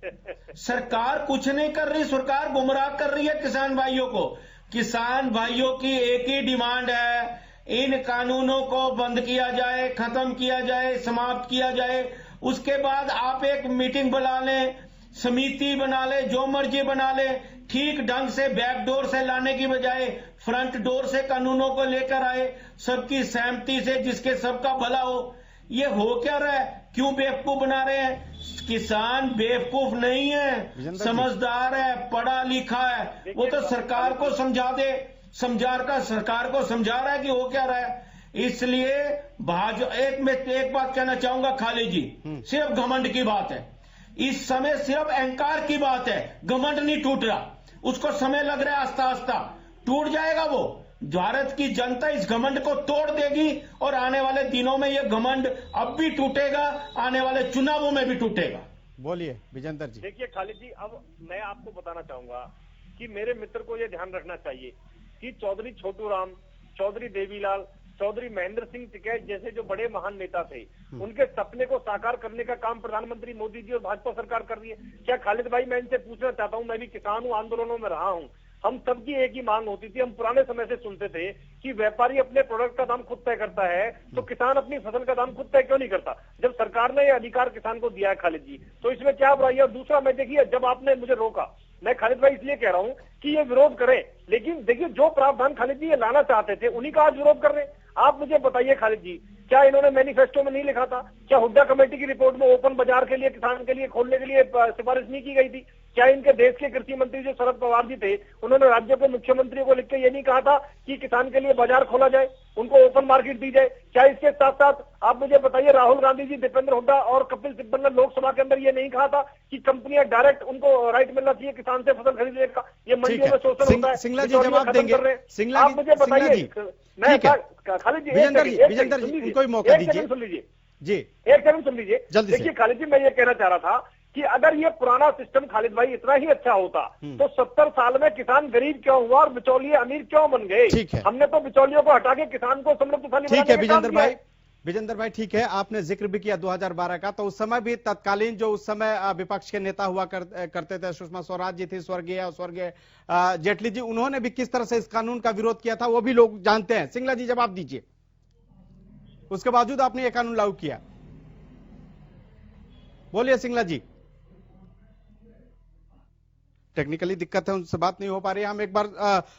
सरकार कुछ नहीं कर रही, सरकार गुमराह कर रही है किसान भाइयों को। किसान भाइयों की एक ही डिमांड है, इन कानूनों को बंद किया जाए, खत्म किया जाए, समाप्त किया जाए। उसके बाद आप एक मीटिंग बुला लें, समिति बना ले, जो मर्जी बना ले, ठीक ढंग से बैकडोर से लाने की बजाय फ्रंट डोर से कानूनों को लेकर आए, सबकी सहमति से, जिसके सबका भला हो। ये हो क्या रहा है? क्यों बेवकूफ बना रहे हैं? किसान बेवकूफ नहीं है, समझदार है, पढ़ा लिखा है। वो तो सरकार को समझा दे, सरकार को समझा रहा है कि हो क्या रहा है। इसलिए एक बात कहना चाहूंगा खालिद जी, सिर्फ घमंड की बात है इस समय, सिर्फ अहंकार की बात है। घमंड नहीं टूट रहा, उसको समय लग रहा है, आस्ता आस्ता टूट जाएगा वो। भारत की जनता इस घमंड को तोड़ देगी और आने वाले दिनों में ये घमंड अब भी टूटेगा, आने वाले चुनावों में भी टूटेगा। बोलिए विजेंद्र जी। देखिए खालिद जी, अब मैं आपको बताना चाहूंगा कि मेरे मित्र को यह ध्यान रखना चाहिए कि चौधरी छोटू राम, चौधरी देवीलाल, चौधरी महेंद्र सिंह टिकैत जैसे जो बड़े महान नेता थे, उनके सपने को साकार करने का काम प्रधानमंत्री मोदी जी और भाजपा सरकार कर रही है। क्या खालिद भाई, मैं इनसे पूछना चाहता हूं, मैं भी किसान हूं, आंदोलनों में रहा हूं, हम सबकी एक ही मांग होती थी। हम पुराने समय से सुनते थे कि व्यापारी अपने प्रोडक्ट का दाम खुद तय करता है, तो किसान अपनी फसल का दाम खुद तय क्यों नहीं करता? जब सरकार ने यह अधिकार किसान को दिया है खालिद जी, तो इसमें क्या बुराई है? और दूसरा, मैं देखिए, जब आपने मुझे रोका, मैं खालिद भाई इसलिए कह रहा हूं कि ये विरोध करें, लेकिन देखिए जो प्रावधान खालिद जी ये लाना चाहते थे उन्हीं का आज विरोध कर रहे हैं। आप मुझे बताइए खालिद जी, क्या इन्होंने मैनिफेस्टो में नहीं लिखा था? क्या हुड्डा कमेटी की रिपोर्ट में ओपन बाजार के लिए, किसान के लिए खोलने के लिए सिफारिश नहीं की गई थी? क्या इनके देश के कृषि मंत्री जो शरद पवार जी थे, उन्होंने राज्य के मुख्यमंत्री को लिख के ये नहीं कहा था कि किसान के लिए बाजार खोला जाए, उनको ओपन मार्केट दी जाए? क्या इसके साथ साथ आप मुझे बताइए, राहुल गांधी जी, दीपेंद्र हुड्डा और कपिल सिब्बल ने लोकसभा के अंदर ये नहीं कहा था कि कंपनियां डायरेक्ट उनको राइट मिलना चाहिए किसान से फसल खरीदने का? ये मंडियों में शोषण होता है। सिंगला जी जवाब देंगे। आप मुझे बताइए, खालिद जी, विजेंद्र जी, उनको भी मौका दीजिए। जी एक सेकंड सुन लीजिए। जल्दी से। देखिए खालिद जी, मैं ये कहना चाह रहा था कि अगर ये पुराना सिस्टम खालिद भाई इतना ही अच्छा होता तो 70 साल में किसान गरीब क्यों हुआ और बिचौलिए अमीर क्यों बन गए? ठीक है। हमने तो बिचौलियों को हटा के किसान को समृद्धशाली ठीक है बनाने का काम किया है। विजेंद्र भाई, ठीक है, आपने जिक्र भी किया 2012 का, तो उस समय भी तत्कालीन जो उस समय विपक्ष के नेता हुआ करते थे, सुषमा स्वराज जी थी, स्वर्गीय जेटली जी, उन्होंने भी किस तरह से इस कानून का विरोध किया था वो भी लोग जानते हैं। सिंगला जी जवाब दीजिए। उसके बावजूद आपने ये कानून लागू किया, बोलिए सिंगला जी। टेक्निकली दिक्कत है, उनसे बात नहीं हो पा रही है। हम एक बार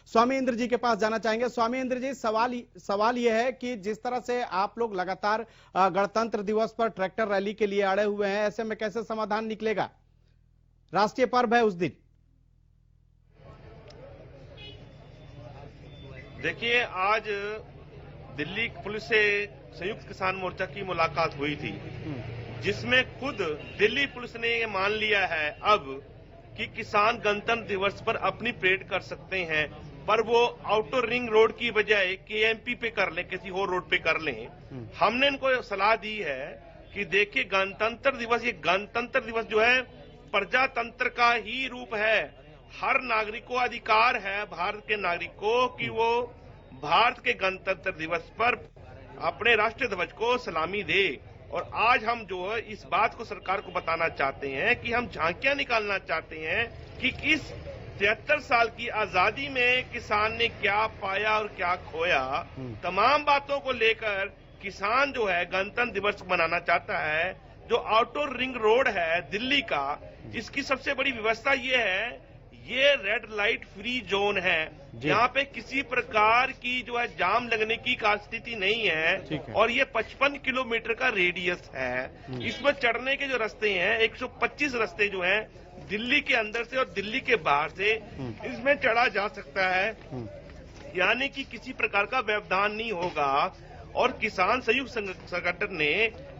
स्वामी इंद्र जी के पास जाना चाहेंगे। स्वामी इंद्र जी, सवाल यह है कि जिस तरह से आप लोग लगातार गणतंत्र दिवस पर ट्रैक्टर रैली के लिए अड़े हुए हैं, ऐसे में कैसे समाधान निकलेगा? राष्ट्रीय पर्व है उस दिन। देखिए, आज दिल्ली पुलिस से संयुक्त किसान मोर्चा की मुलाकात हुई थी, जिसमें खुद दिल्ली पुलिस ने ये मान लिया है अब कि किसान गणतंत्र दिवस पर अपनी परेड कर सकते हैं, पर वो आउटर रिंग रोड की बजाय केएमपी पे कर लें, किसी और रोड पे कर लें। हमने इनको सलाह दी है कि देखिए, गणतंत्र दिवस, ये गणतंत्र दिवस जो है प्रजातंत्र का ही रूप है। हर नागरिक को अधिकार है, भारत के नागरिक को, कि वो भारत के गणतंत्र दिवस पर अपने राष्ट्रीय ध्वज को सलामी दे। और आज हम जो है इस बात को सरकार को बताना चाहते हैं कि हम झांकियां निकालना चाहते हैं कि इस 73 साल की आजादी में किसान ने क्या पाया और क्या खोया। तमाम बातों को लेकर किसान जो है गणतंत्र दिवस मनाना चाहता है। जो आउटर रिंग रोड है दिल्ली का, इसकी सबसे बड़ी व्यवस्था ये है, ये रेड लाइट फ्री जोन है। यहाँ पे किसी प्रकार की जो है जाम लगने की स्थिति नहीं है, और ये 55 किलोमीटर का रेडियस है। इसमें चढ़ने के जो रास्ते हैं 125 रास्ते जो हैं दिल्ली के अंदर से और दिल्ली के बाहर से, इसमें चढ़ा जा सकता है, यानी कि किसी प्रकार का व्यवधान नहीं होगा। और किसान संयुक्त संगठन ने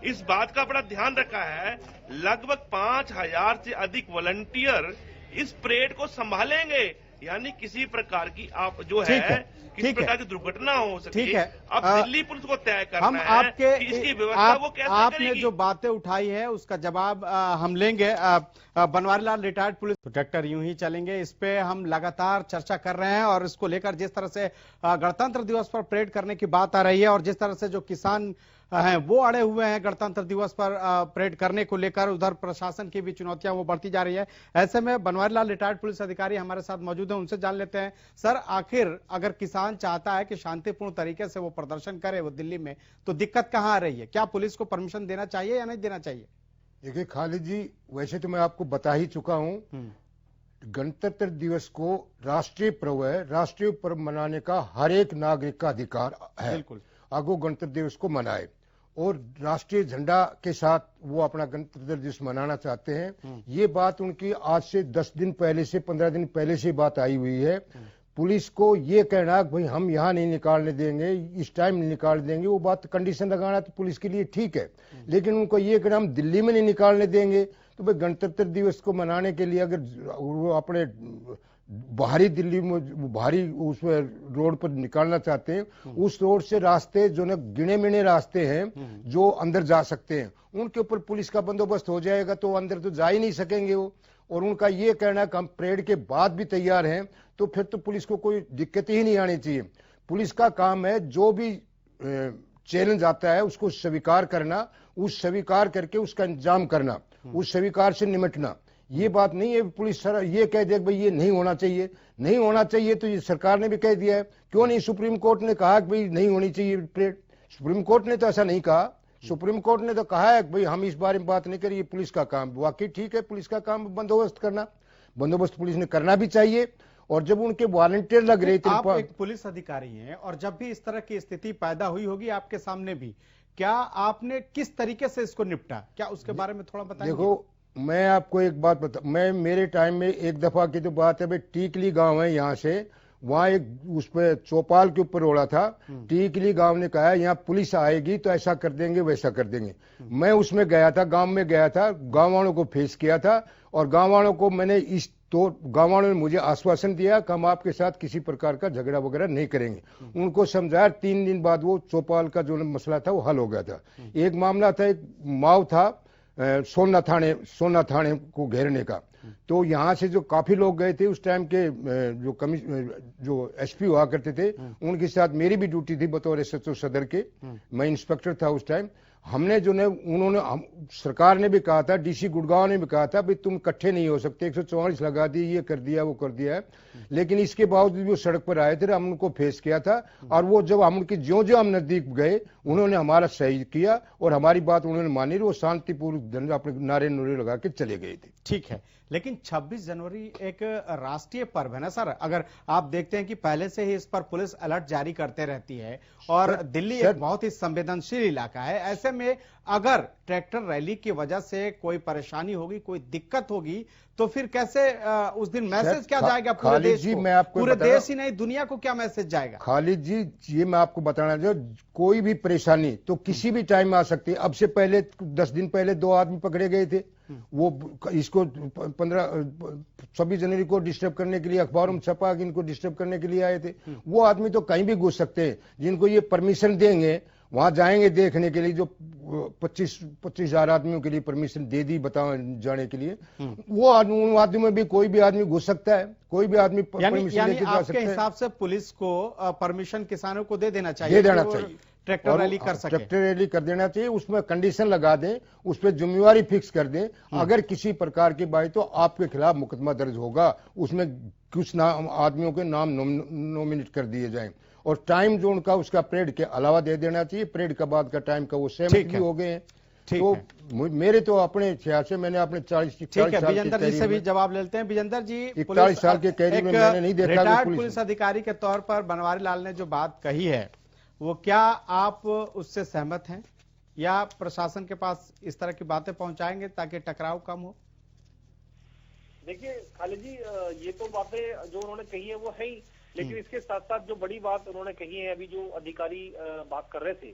इस बात का बड़ा ध्यान रखा है। लगभग 5000 से अधिक वॉलंटियर इस परेड को संभालेंगे, यानी किसी प्रकार की आप जो है किसी प्रकार की दुर्घटना हो सकती है। अब दिल्ली पुलिस को तय करना है कि इसकी व्यवस्था वो कैसे आपने करेगी। जो बातें उठाई है उसका जवाब हम लेंगे। Banwari Lal retired police protector यूं ही चलेंगे, इस पे हम लगातार चर्चा कर रहे हैं, और इसको लेकर जिस तरह से गणतंत्र दिवस पर परेड करने की बात आ रही है, और जिस तरह से जो किसान हैं वो अड़े हुए हैं गणतंत्र दिवस पर परेड करने को लेकर, उधर प्रशासन की भी चुनौतियां वो बढ़ती जा रही है। ऐसे में बनवारी लाल रिटायर्ड पुलिस अधिकारी हमारे साथ मौजूद हैं, उनसे जान लेते हैं। सर, आखिर अगर किसान चाहता है कि शांतिपूर्ण तरीके से वो प्रदर्शन करे वो दिल्ली में, तो दिक्कत कहां आ रही है? क्या पुलिस को परमिशन देना चाहिए या नहीं देना चाहिए? देखिए खालिद जी, वैसे तो मैं आपको बता ही चुका हूं, गणतंत्र दिवस को राष्ट्रीय पर्व है। राष्ट्रीय पर्व मनाने का हर एक नागरिक का अधिकार है। बिल्कुल, आगो गणतंत्र दिवस को मनाए, और राष्ट्रीय झंडा के साथ वो अपना गणतंत्र दिवस मनाना चाहते हैं। ये बात उनकी आज से 10 दिन पहले से 15 दिन पहले से बात आई हुई है। पुलिस को ये कहना भाई हम यहाँ नहीं निकालने देंगे, इस टाइम नहीं निकाल देंगे, वो बात कंडीशन लगाना तो पुलिस के लिए ठीक है, लेकिन उनको ये कहना हम दिल्ली में नहीं निकालने देंगे, तो भाई गणतंत्र दिवस को मनाने के लिए अगर वो अपने बाहरी दिल्ली में बाहरी उस रोड पर निकालना चाहते हैं, उस रोड से रास्ते जो न गिने मिने रास्ते हैं जो अंदर जा सकते हैं, उनके ऊपर पुलिस का बंदोबस्त हो जाएगा, तो अंदर तो जा ही नहीं सकेंगे वो। और उनका ये कहना है कि हम परेड के बाद भी तैयार हैं, तो फिर तो पुलिस को कोई दिक्कत ही नहीं आनी चाहिए। पुलिस का काम है जो भी चैलेंज आता है उसको स्वीकार करना, उस स्वीकार करके उसका इंतजाम करना, उस स्वीकार से निपटना। ये बात नहीं है पुलिस सर ये कह दे भाई ये नहीं होना चाहिए, नहीं होना चाहिए, तो ये सरकार ने भी कह दिया है। क्यों नहीं? सुप्रीम कोर्ट ने कहा कि भाई नहीं होनी चाहिए परेड। सुप्रीम कोर्ट ने तो ऐसा नहीं कहा। सुप्रीम कोर्ट ने तो कहा है कि भाई हम इस बारे में बात नहीं करिए, पुलिस का काम। वाकई ठीक है, पुलिस का काम बंदोबस्त करना, बंदोबस्त पुलिस ने करना भी चाहिए। और जब उनके वॉलंटियर लग रहे थे, आप एक पुलिस अधिकारी हैं, और जब भी इस तरह की स्थिति पैदा हुई होगी आपके सामने भी, क्या आपने किस तरीके से इसको निपटा? क्या उसके बारे में थोड़ा बताइए। देखो, मैं आपको एक बात बता, मैं मेरे टाइम में एक दफा की तो बात है, भाई टीकली गांव है यहाँ से, वहां एक उस पे चौपाल के ऊपर उड़ा था। टीकली गांव ने कहा यहाँ पुलिस आएगी तो ऐसा कर देंगे वैसा कर देंगे। मैं उसमें गया था, गांव में गया था, गांव वालों को फेस किया था, और गांव वालों को मैंने इस तो गांव वालों ने मुझे आश्वासन दिया कि हम आपके साथ किसी प्रकार का झगड़ा वगैरह नहीं करेंगे। उनको समझाया, 3 दिन बाद वो चौपाल का जो मसला था वो हल हो गया था। एक मामला था, एक माव था सोना थाने को घेरने का। तो यहाँ से जो काफी लोग गए थे उस टाइम के जो एसपी हुआ करते थे, उनके साथ मेरी भी ड्यूटी थी बतौर एसएचओ सदर के, मैं इंस्पेक्टर था उस टाइम। हमने सरकार ने भी कहा था, डीसी गुड़गांव ने भी कहा था भाई तुम इकट्ठे नहीं हो सकते, 144 लगा दी, ये कर दिया वो कर दिया है। लेकिन इसके बावजूद वो सड़क पर आए थे, हम उनको फेस किया था। और वो जब हम उनके ज्यो हम नजदीक गए, उन्होंने हमारा सही किया और हमारी बात उन्होंने मानी, वो शांतिपूर्वक अपने नारे लगा के चले गए थे। ठीक है, लेकिन 26 जनवरी एक राष्ट्रीय पर्व है ना सर। अगर आप देखते हैं कि पहले से ही इस पर पुलिस अलर्ट जारी करते रहती है और दिल्ली एक बहुत ही संवेदनशील इलाका है। ऐसे में अगर ट्रैक्टर रैली की वजह से कोई परेशानी होगी, कोई दिक्कत होगी, तो फिर कैसे उस दिन मैसेज क्या जाएगा पूरे देश को? मैं आपको पूरे देश ही नहीं, दुनिया को क्या मैसेज जाएगा? खालिद जी, ये मैं आपको बताना चाहूँ, कोई भी परेशानी तो किसी भी टाइम आ सकती है। अब से पहले 10 दिन पहले 2 आदमी पकड़े गए थे, वो इसको 26 जनवरी को डिस्टर्ब करने के लिए अखबारों में छपा कि इनको डिस्टर्ब करने के लिए आए थे। वो आदमी तो कहीं भी घुस सकते हैं। जिनको ये परमिशन देंगे वहां जाएंगे देखने के लिए, जो 25,000 आदमियों के लिए परमिशन दे दी बताओ जाने के लिए, वो आदमियों में भी कोई भी आदमी घुस सकता है, कोई भी आदमी परमिशन लेके जा सकता है। आपके हिसाब से पुलिस को परमिशन किसानों को दे देना चाहिए, ट्रैक्टर रैली कर सके, ट्रैक्टर रैली कर देना चाहिए। उसमें कंडीशन लगा दें, उस पर जिम्मेवारी फिक्स कर दें। अगर किसी प्रकार की बात तो आपके खिलाफ मुकदमा दर्ज होगा, उसमें कुछ नाम आदमियों के नाम नॉमिनेट कर दिए जाएं और टाइम जो उनका उसका परेड के अलावा दे देना चाहिए। परेड के बाद का टाइम का वो सहमत भी हो गए हैं। तो मेरे तो अपने ख्याल से मैंने अपने 40 विजेंदर जी से भी जवाब लेते हैं। विजेंदर जी, 40 साल के कैरियर में मैंने नहीं देखा रिटायर्ड पुलिस अधिकारी के तौर पर बनवारी लाल ने जो बात कही है, वो क्या आप उससे सहमत हैं या प्रशासन के पास इस तरह की बातें पहुंचाएंगे ताकि टकराव कम हो? देखिए खालिद जी, ये तो बातें जो उन्होंने कही है वो है ही, लेकिन इसके साथ साथ जो बड़ी बात उन्होंने कही है, अभी जो अधिकारी बात कर रहे थे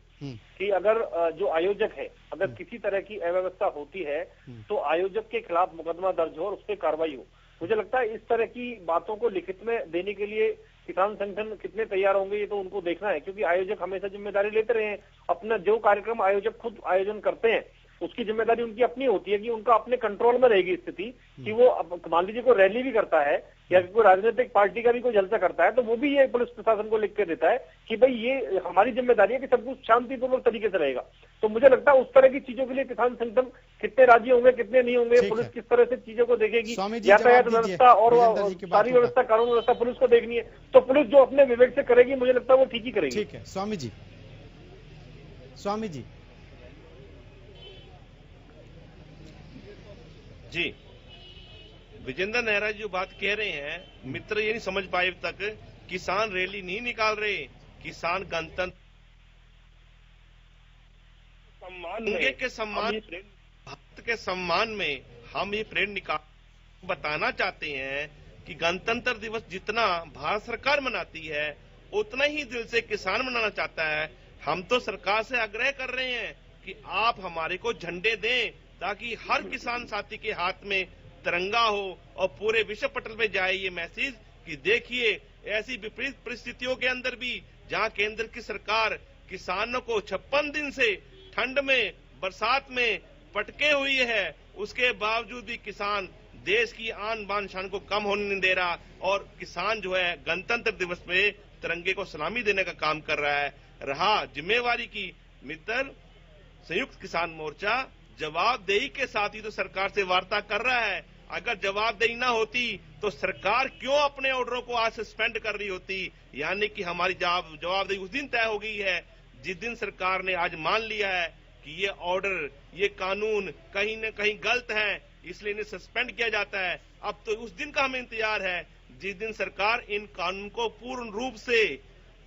कि अगर जो आयोजक है, अगर किसी तरह की अव्यवस्था होती है तो आयोजक के खिलाफ मुकदमा दर्ज हो और उस पर कार्रवाई हो। मुझे लगता है इस तरह की बातों को लिखित में देने के लिए किसान संगठन कितने तैयार होंगे, ये तो उनको देखना है, क्योंकि आयोजक हमेशा जिम्मेदारी लेते रहे हैं। अपना जो कार्यक्रम आयोजक खुद आयोजन करते हैं उसकी जिम्मेदारी उनकी अपनी होती है कि उनका अपने कंट्रोल में रहेगी स्थिति कि वो मान लीजिए कोई रैली भी करता है या कोई राजनीतिक पार्टी का भी कोई जलसा करता है तो वो भी ये पुलिस प्रशासन को लिख के देता है कि भाई ये हमारी जिम्मेदारी है कि सब कुछ शांतिपूर्वक तरीके से रहेगा। तो मुझे लगता है उस तरह की चीजों के लिए किसान संगठन कितने राजी होंगे, कितने नहीं होंगे, पुलिस किस तरह से चीजों को देखेगी, यातायात व्यवस्था और सारी व्यवस्था, कानून व्यवस्था पुलिस को देखनी है। तो पुलिस जो अपने विवेक से करेगी, मुझे लगता है वो ठीक ही करेगी। ठीक है स्वामी जी जी, विजेंद्र नेहरा जी जो बात कह रहे हैं, मित्र ये नहीं समझ पाए अब तक, किसान रैली नहीं निकाल रहे, किसान गणतंत्र के सम्मान, भारत के सम्मान में हम ये परेड निकाल बताना चाहते हैं कि गणतंत्र दिवस जितना भारत सरकार मनाती है उतना ही दिल से किसान मनाना चाहता है। हम तो सरकार से आग्रह कर रहे हैं कि आप हमारे को झंडे दें ताकि हर किसान साथी के हाथ में तिरंगा हो और पूरे विश्व पटल पे जाए ये मैसेज कि देखिए ऐसी विपरीत परिस्थितियों के अंदर भी जहां केंद्र की सरकार किसानों को 56 दिन से ठंड में बरसात में पटके हुई है, उसके बावजूद भी किसान देश की आन बान शान को कम होने नहीं दे रहा और किसान जो है गणतंत्र दिवस पे तिरंगे को सलामी देने का काम कर रहा है। रहा जिम्मेवारी की मित्र, संयुक्त किसान मोर्चा जवाबदेही के साथ ही तो सरकार से वार्ता कर रहा है। अगर जवाबदेही ना होती तो सरकार क्यों अपने ऑर्डरों को आज सस्पेंड कर रही होती? यानी कि हमारी जवाबदेही उस दिन तय हो गई है जिस दिन सरकार ने आज मान लिया है कि ये ऑर्डर, ये कानून कहीं न कहीं गलत है, इसलिए इन्हें सस्पेंड किया जाता है। अब तो उस दिन का हमें इंतजार है जिस दिन सरकार इन कानून को पूर्ण रूप से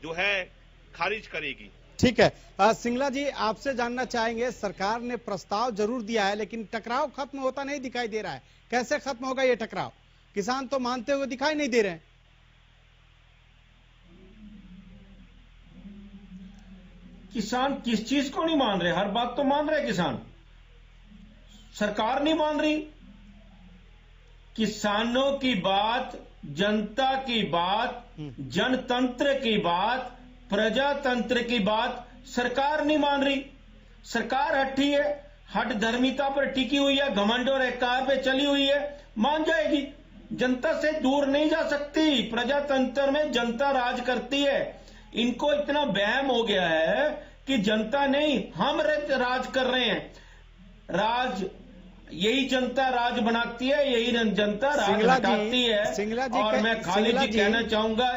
जो है खारिज करेगी। ठीक है सिंगला जी, आपसे जानना चाहेंगे, सरकार ने प्रस्ताव जरूर दिया है लेकिन टकराव खत्म होता नहीं दिखाई दे रहा है। कैसे खत्म होगा ये टकराव? किसान तो मानते हुए दिखाई नहीं दे रहे हैं। किसान किस चीज को नहीं मान रहे? हर बात तो मान रहे किसान, सरकार नहीं मान रही। किसानों की बात, जनता की बात, जनतंत्र की बात, प्रजातंत्र की बात सरकार नहीं मान रही। सरकार हठी है, हठ धर्मिता पर टिकी हुई है, घमंड और अहंकार पे चली हुई है, मान जाएगी। जनता से दूर नहीं जा सकती। प्रजातंत्र में जनता राज करती है। इनको इतना वहम हो गया है कि जनता नहीं, हम राज कर रहे हैं। राज यही जनता राज बनाती है, यही जनता राज हटाती है। सिंगला जी, और मैं खालिद जी कहना चाहूंगा,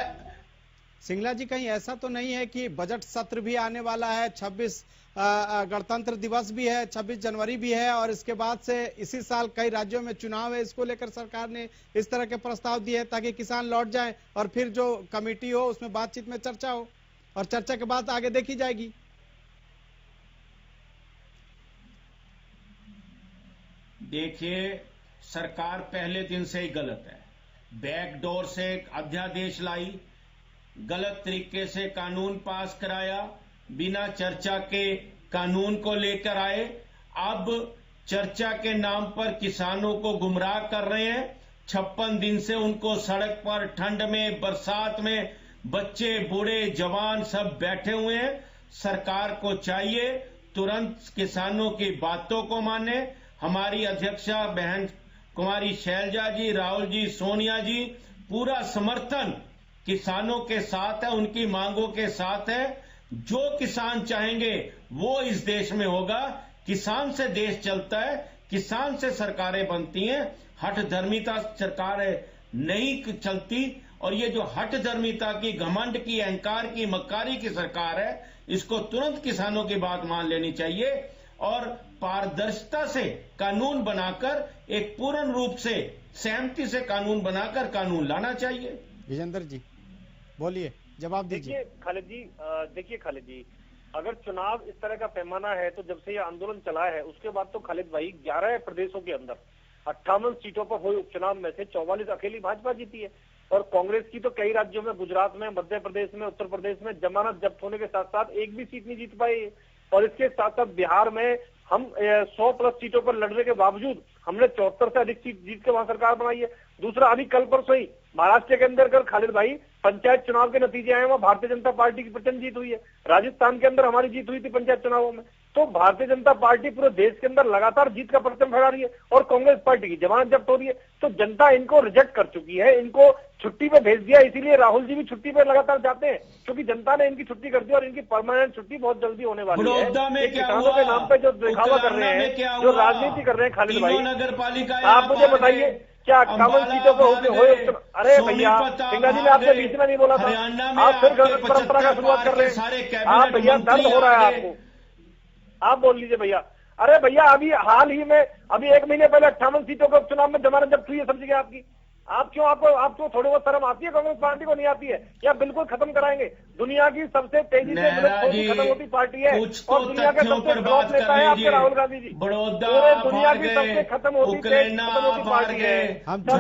सिंगला जी, कहीं ऐसा तो नहीं है कि बजट सत्र भी आने वाला है, 26 गणतंत्र दिवस भी है, 26 जनवरी भी है, और इसके बाद से इसी साल कई राज्यों में चुनाव है, इसको लेकर सरकार ने इस तरह के प्रस्ताव दिए हैं ताकि किसान लौट जाएं और फिर जो कमेटी हो उसमें बातचीत में चर्चा हो और चर्चा के बाद आगे देखी जाएगी। देखिए, सरकार पहले दिन से ही गलत है। बैकडोर से एक अध्यादेश लाई, गलत तरीके से कानून पास कराया, बिना चर्चा के कानून को लेकर आए। अब चर्चा के नाम पर किसानों को गुमराह कर रहे हैं। 56 दिन से उनको सड़क पर ठंड में, बरसात में, बच्चे, बूढ़े, जवान सब बैठे हुए हैं। सरकार को चाहिए तुरंत किसानों की बातों को माने। हमारी अध्यक्षा बहन कुमारी शैलजा जी, राहुल जी, सोनिया जी, पूरा समर्थन किसानों के साथ है, उनकी मांगों के साथ है। जो किसान चाहेंगे वो इस देश में होगा। किसान से देश चलता है, किसान से सरकारें बनती हैं। हठ धर्मिता सरकारें नहीं चलती। और ये जो हठ धर्मिता की, घमंड की, अहंकार की, मक्कारी की सरकार है, इसको तुरंत किसानों की बात मान लेनी चाहिए और पारदर्शिता से कानून बनाकर, एक पूर्ण रूप से सहमति से कानून बनाकर कानून लाना चाहिए। विजेंद्र जी बोलिए, जवाब दीजिए। देखिए खालिद जी, अगर चुनाव इस तरह का पैमाना है तो जब से ये आंदोलन चला है उसके बाद तो खालिद भाई 11 प्रदेशों के अंदर 58 सीटों पर हुए उपचुनाव में से 44 अकेली भाजपा जीती है। और कांग्रेस की तो कई राज्यों में, गुजरात में, मध्य प्रदेश में, उत्तर प्रदेश में जमानत जब्त होने के साथ साथ एक भी सीट नहीं जीत पाई। और इसके साथ साथ बिहार में हम 100+ सीटों पर लड़ने के बावजूद हमने 74 से अधिक सीट जीत के वहां सरकार बनाई है। दूसरा, अभी कल परसों ही महाराष्ट्र के अंदर कर खालिद भाई पंचायत चुनाव के नतीजे आए, वहां भारतीय जनता पार्टी की प्रचंड जीत हुई है। राजस्थान के अंदर हमारी जीत हुई थी पंचायत चुनावों में। तो भारतीय जनता पार्टी पूरे देश के अंदर लगातार जीत का परचम फहरा रही है और कांग्रेस पार्टी की जमानत जब्त हो रही है। तो जनता इनको रिजेक्ट कर चुकी है, इनको छुट्टी पे भेज दिया। इसीलिए राहुल जी भी छुट्टी पे लगातार जाते हैं, क्योंकि जनता ने इनकी छुट्टी कर दी और इनकी परमानेंट छुट्टी बहुत जल्दी होने वाली है। किसानों के नाम पे जो दिखावा कर रहे हैं, जो राजनीति कर रहे हैं खालिद भाई, नगर पालिका, आप मुझे बताइए क्या 51 सीटों पर हुए? अरे भैया, सिंगला जी ने आपसे बीच में नहीं बोला था, आप फिर गलत परंपरा का शुरुआत कर रहे हैं। आप भैया, दर्द हो रहा है आपको, आप बोल लीजिए भैया। अरे भैया, अभी हाल ही में, अभी 1 महीने पहले 58 सीटों के उपचुनाव में जमानत जब्त हुई है सब जगह आपकी। आपको थोड़ी बहुत शर्म आती है? कांग्रेस पार्टी को नहीं आती है? या बिल्कुल खत्म कराएंगे? दुनिया की सबसे तेजी से खत्म होती पार्टी है और दुनिया के सबसे फ्लॉप नेता है आपके राहुल गांधी जी। पूरे दुनिया की सबसे खत्म होती पार्टी है, सबसे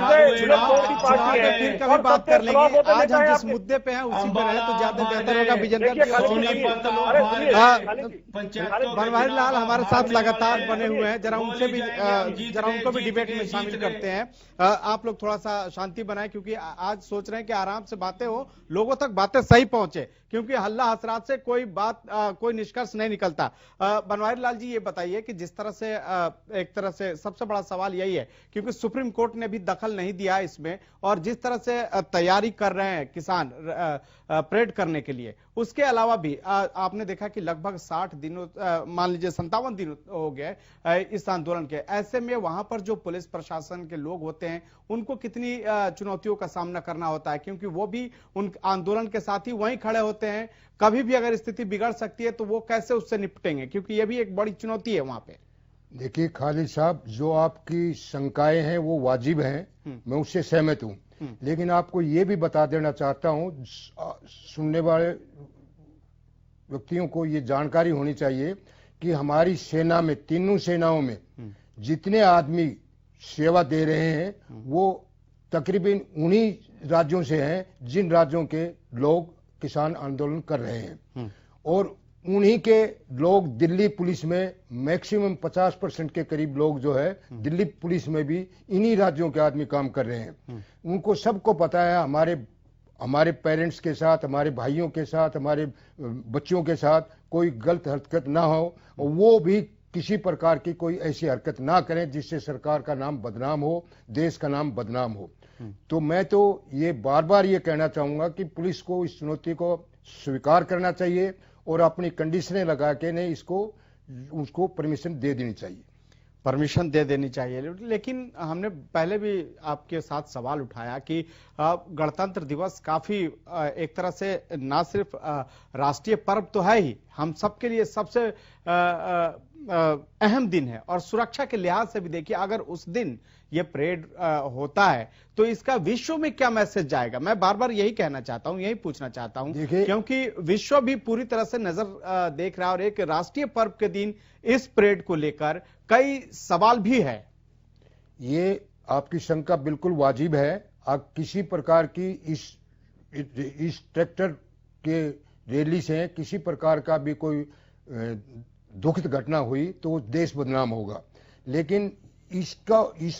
पार्टी है। फिर कभी बात कर लेंगे। आज हम जिस मुद्दे पे हैं उसी पर है तो ज्यादा बेहतर होगा। विजेंद्र बनवारी लाल हमारे साथ लगातार बने हुए हैं, जरा उनको भी डिबेट में शामिल करते हैं। आप लोग थोड़ा सा शांति बनाए, क्योंकि आज सोच रहे हैं कि आराम से बातें हो, लोगों तक बातें सही पहुंचे, क्योंकि हल्ला हसरात से कोई निष्कर्ष नहीं निकलता। बनवारी लाल जी, ये बताइए कि जिस तरह से एक तरह से सबसे बड़ा सवाल यही है, क्योंकि सुप्रीम कोर्ट ने भी दखल नहीं दिया इसमें, और जिस तरह से तैयारी कर रहे हैं किसान परेड करने के लिए, उसके अलावा भी आपने देखा कि लगभग 60 दिनों, मान लीजिए 57 दिन हो गए इस आंदोलन के। ऐसे में वहां पर जो पुलिस प्रशासन के लोग होते हैं उनको कितनी चुनौतियों का सामना करना होता है, क्योंकि वो भी उन आंदोलन के साथ ही वहीं खड़े होते हैं। कभी भी अगर स्थिति बिगड़ सकती है तो वो कैसे उससे निपटेंगे, क्योंकि ये भी एक बड़ी चुनौती है वहां पे। देखिए खालिद साहब, जो आपकी शंकाएं हैं वो वाजिब हैं, मैं उससे सहमत हूं, लेकिन आपको ये भी बता देना चाहता हूं, सुनने वाले व्यक्तियों को ये जानकारी होनी चाहिए कि हमारी सेना में, तीनों सेनाओं में जितने आदमी सेवा दे रहे हैं वो तकरीबन उन्हीं राज्यों से हैं जिन राज्यों के लोग किसान आंदोलन कर रहे हैं। और उन्हीं के लोग दिल्ली पुलिस में मैक्सिमम 50% के करीब लोग जो है दिल्ली पुलिस में भी इन्हीं राज्यों के आदमी काम कर रहे हैं। उनको सबको पता है हमारे पेरेंट्स के साथ, हमारे भाइयों के साथ, हमारे बच्चों के साथ कोई गलत हरकत ना हो और वो भी किसी प्रकार की कोई ऐसी हरकत ना करें जिससे सरकार का नाम बदनाम हो, देश का नाम बदनाम हो। तो मैं तो ये बार बार ये कहना चाहूंगा कि पुलिस को इस चुनौती को स्वीकार करना चाहिए और अपनी कंडीशनें लगा के नहीं उसको परमिशन दे देनी चाहिए। परमिशन दे देनी चाहिए। लेकिन हमने पहले भी आपके साथ सवाल उठाया कि गणतंत्र दिवस काफी एक तरह से ना सिर्फ राष्ट्रीय पर्व तो है ही, हम सबके लिए सबसे अहम दिन है और सुरक्षा के लिहाज से भी देखिए अगर उस दिन ये परेड होता है तो इसका विश्व में क्या मैसेज जाएगा। मैं बार बार यही कहना चाहता हूं, यही पूछना चाहता हूं क्योंकि विश्व भी पूरी तरह से नजर देख रहा है और एक राष्ट्रीय पर्व के दिन इस परेड को लेकर कई सवाल भी है। ये आपकी शंका बिल्कुल वाजिब है। आप किसी प्रकार की इस ट्रैक्टर के रैली से किसी प्रकार का भी कोई दुखद घटना हुई तो देश बदनाम होगा। लेकिन इस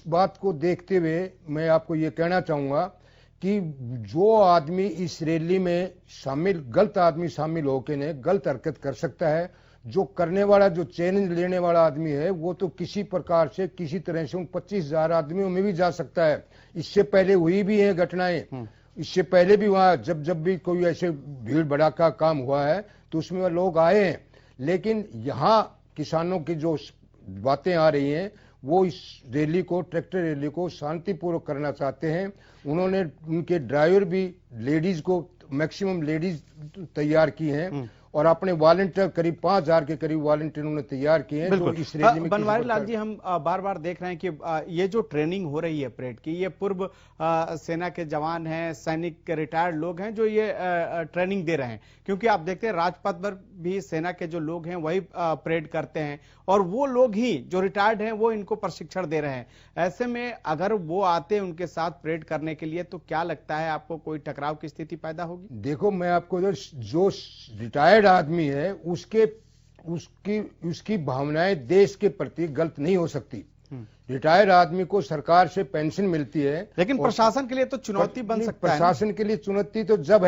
बात को देखते हुए मैं आपको ये कहना चाहूंगा कि जो आदमी इस रैली में गलत आदमी शामिल होकर ने गलत हरकत कर सकता है, जो करने वाला, जो चैलेंज लेने वाला आदमी है वो तो किसी प्रकार से किसी तरह से उन 25,000 आदमियों में भी जा सकता है। इससे पहले हुई भी है घटनाएं, इससे पहले भी वहां जब भी कोई ऐसे भीड़ भड़ाका काम हुआ है तो उसमें लोग आए हैं। लेकिन यहाँ किसानों की जो बातें आ रही हैं वो इस रैली को, ट्रैक्टर रैली को शांतिपूर्वक करना चाहते हैं। उन्होंने उनके ड्राइवर भी लेडीज को, मैक्सिमम लेडीज तैयार की हैं और अपने वॉलंटियर करीब 5,000 के करीब वॉलंटियर उन्होंने तैयार किए हैं। जो इस रैली में बनवारी लाल जी, हम बार बार देख रहे हैं कि ये जो ट्रेनिंग हो रही है परेड की, ये पूर्व सेना के जवान हैं, सैनिक रिटायर्ड लोग हैं जो ये ट्रेनिंग दे रहे हैं, क्योंकि आप देखते हैं राजपथ पर भी सेना के जो लोग हैं वही परेड करते हैं और वो लोग ही जो रिटायर्ड हैं वो इनको प्रशिक्षण दे रहे हैं। ऐसे में अगर वो आते हैं उनके साथ परेड करने के लिए तो क्या लगता है आपको कोई टकराव की स्थिति पैदा होगी? देखो, मैं आपको जो रिटायर्ड आदमी है उसकी भावनाएं देश के प्रति गलत नहीं हो सकती। रिटायर्ड आदमी को सरकार से पेंशन मिलती है, लेकिन प्रशासन के लिए तो चुनौती बन सकता है। प्रशासन के लिए चुनौती तो जब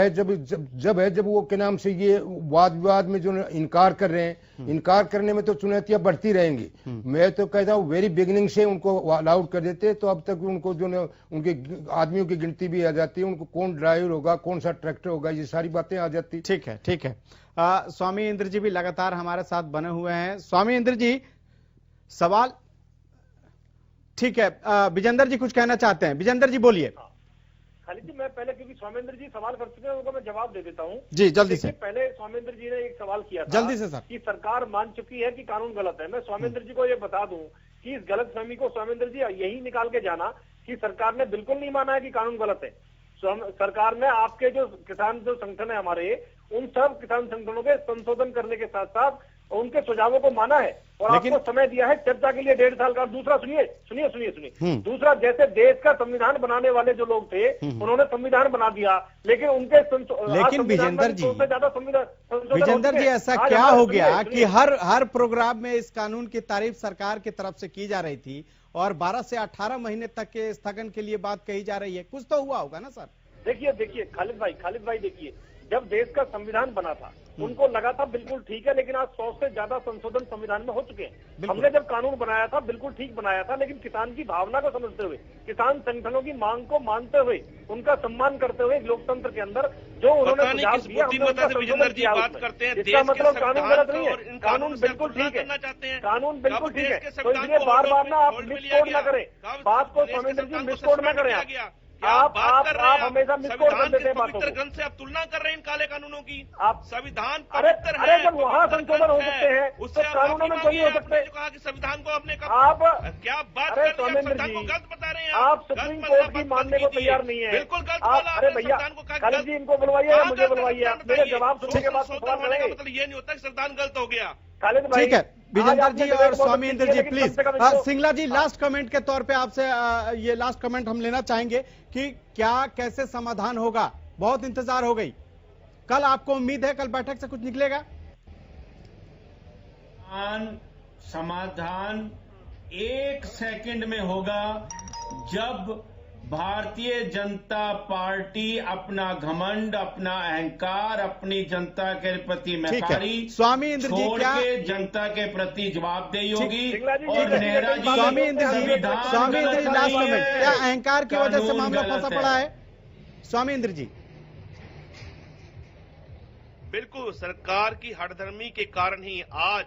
वो के नाम से ये वाद विवाद में जो इनकार कर रहे हैं, इनकार करने में तो चुनौतियां बढ़ती रहेंगी। मैं तो कहता हूँ वेरी बिगिनिंग से उनको अलाउड कर देते तो अब तक उनको जो उनके आदमियों की गिनती भी आ जाती है, उनको कौन ड्राइवर होगा, कौन सा ट्रैक्टर होगा, ये सारी बातें आ जाती। ठीक है, ठीक है। स्वामी इंद्र जी भी लगातार हमारे साथ बने हुए हैं। स्वामी इंद्र जी, सवाल ठीक है, विजेंद्र जी कुछ कहना चाहते हैं। विजेंद्र जी बोलिए। खालिद जी, मैं पहले क्योंकि स्वामेंद्र जी सवाल कर चुके हैं उनको मैं जवाब दे देता हूँ जी, जल्दी से। पहले स्वामेंद्र जी ने एक सवाल किया था जल्दी से सर, कि सरकार मान चुकी है कि कानून गलत है। मैं स्वामेंद्र जी को ये बता दूं कि इस गलतफहमी को स्वामेंद्र जी यही निकाल के जाना कि सरकार ने बिल्कुल नहीं माना है कि कानून गलत है। सरकार ने आपके जो किसान जो संगठन है हमारे, उन सब किसान संगठनों के संशोधन करने के साथ साथ उनके सुझावों को माना है और आपको समय दिया है चर्चा के लिए 1.5 साल का। दूसरा सुनिए, दूसरा, जैसे देश का संविधान बनाने वाले जो लोग थे उन्होंने संविधान बना दिया, लेकिन उनके लेकिन विजेंद्र जी ऐसा क्या हो गया कि हर प्रोग्राम में इस कानून की तारीफ सरकार की तरफ से की जा रही थी और 12 से 18 महीने तक के स्थगन के लिए बात कही जा रही है? कुछ तो हुआ होगा ना सर? देखिए खालिद भाई देखिए, जब देश का संविधान बना था उनको लगा था बिल्कुल ठीक है, लेकिन आज 100 से ज्यादा संशोधन संविधान में हो चुके हैं। हमने जब कानून बनाया था बिल्कुल ठीक बनाया था, लेकिन किसान की भावना को समझते हुए, किसान संगठनों की मांग को मानते हुए, उनका सम्मान करते हुए लोकतंत्र के अंदर जो उन्होंने सुझाव दिया, इसका मतलब कानून गलत नहीं है, कानून बिल्कुल ठीक है, कानून बिल्कुल ठीक है। तो इसलिए बार बार ना आप मिसकोड ना करें बात को, स्वामींद्र जी मिसकोड ना करें आप हमेशा मिसकोड कर देते हैं बातों को। ग्रंथ से आप तुलना कर रहे हैं इन काले कानूनों की। आप संविधान पवित्र है, जब वहाँ संशोधन हो सकते हैं उससे कानूनों में कोई हो सकते हैं। कहा कि संविधान को आपने आप क्या बात कर रहे हैं, संविधान को गलत बता रहे हैं आप सुप्रीम कोर्ट की मानने को तैयार नहीं है। बिल्कुल गलत बोला। अरे भैया, खालिद जी इनको बुलवाइए या मुझे बुलवाइए, आप मेरे जवाब सुनने के बाद सवाल करेंगे। मतलब ये नहीं होता कि संविधान गलत हो गया। ठीक है, विजेंद्र जी और Swami Indra ji please. Singla ji, last comment के तौर पे आपसे ये लास्ट कमेंट हम लेना चाहेंगे कि क्या कैसे समाधान होगा? बहुत इंतजार हो गई, कल आपको उम्मीद है कल बैठक से कुछ निकलेगा? समाधान 1 सेकंड में होगा जब भारतीय जनता पार्टी अपना घमंड, अपना अहंकार, अपनी जनता के प्रति मैकारी स्वामी इंद्र जी छोड़ क्या के जनता के प्रति जवाबदेही होगी। और नेहरा जी, स्वामी इंद्र जी लास्ट कमेंट, क्या अहंकार की वजह से मामला फंसा पड़ा है? स्वामी इंद्र जी। बिल्कुल, सरकार की हठधर्मी के कारण ही आज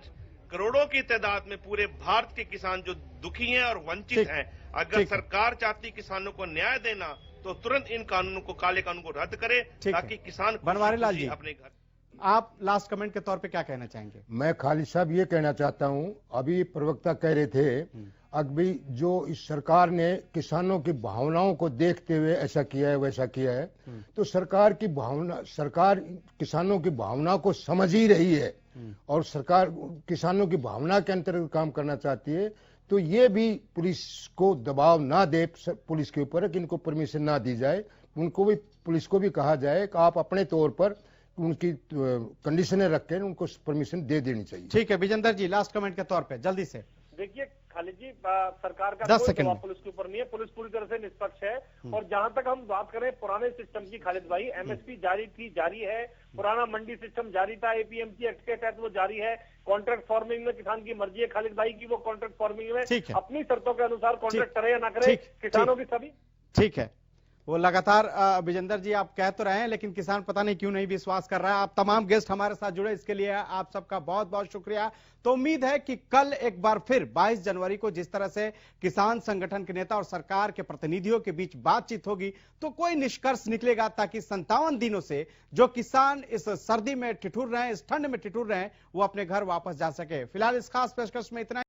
करोड़ों की तादाद में पूरे भारत के किसान जो दुखी हैं और वंचित हैं। अगर सरकार चाहती किसानों को न्याय देना तो तुरंत इन कानूनों को, काले कानून को रद्द करे ताकि किसान बनवारी लाल जी अपने घर। आप लास्ट कमेंट के तौर पे क्या कहना चाहेंगे? मैं खालिद साहब ये कहना चाहता हूं, अभी प्रवक्ता कह रहे थे अभी जो इस सरकार ने किसानों की भावनाओं को देखते हुए ऐसा किया है वैसा किया है, तो सरकार किसानों की भावना को समझ ही रही है और सरकार किसानों की भावना के अंतर्गत काम करना चाहती है। तो ये भी पुलिस को दबाव ना दे पुलिस के ऊपर कि इनको परमिशन ना दी जाए, उनको भी, पुलिस को भी कहा जाए कि आप अपने तौर पर उनकी कंडीशनें रख कर उनको परमिशन दे देनी चाहिए। ठीक है विजेंद्र जी, लास्ट कमेंट के तौर पे जल्दी से। देखिए खालिद जी, सरकार का 10 कोई सेकंड दबाव पुलिस के ऊपर नहीं है, पुलिस पूरी तरह से निष्पक्ष है। और जहां तक हम बात करें पुराने सिस्टम की खालिद भाई, एमएसपी जारी है, पुराना मंडी सिस्टम जारी था, एपीएमसी एक्ट के तहत वो जारी है। कॉन्ट्रैक्ट फार्मिंग में किसान की मर्जी है खालिद भाई की वो कॉन्ट्रैक्ट फार्मिंग में अपनी शर्तों के अनुसार कॉन्ट्रैक्ट करे या ना करे, किसानों की सभी ठीक है। वो लगातार विजेंद्र जी आप कह तो रहे हैं लेकिन किसान पता नहीं क्यों नहीं विश्वास कर रहा है। आप तमाम गेस्ट हमारे साथ जुड़े, इसके लिए आप सबका बहुत बहुत शुक्रिया। तो उम्मीद है कि कल एक बार फिर 22 जनवरी को जिस तरह से किसान संगठन के नेता और सरकार के प्रतिनिधियों के बीच बातचीत होगी तो कोई निष्कर्ष निकलेगा, ताकि 57 दिनों से जो किसान इस सर्दी में ठिठुर रहे हैं, इस ठंड में ठिठुर रहे हैं, वो अपने घर वापस जा सके। फिलहाल इस खास पेशकश में इतना।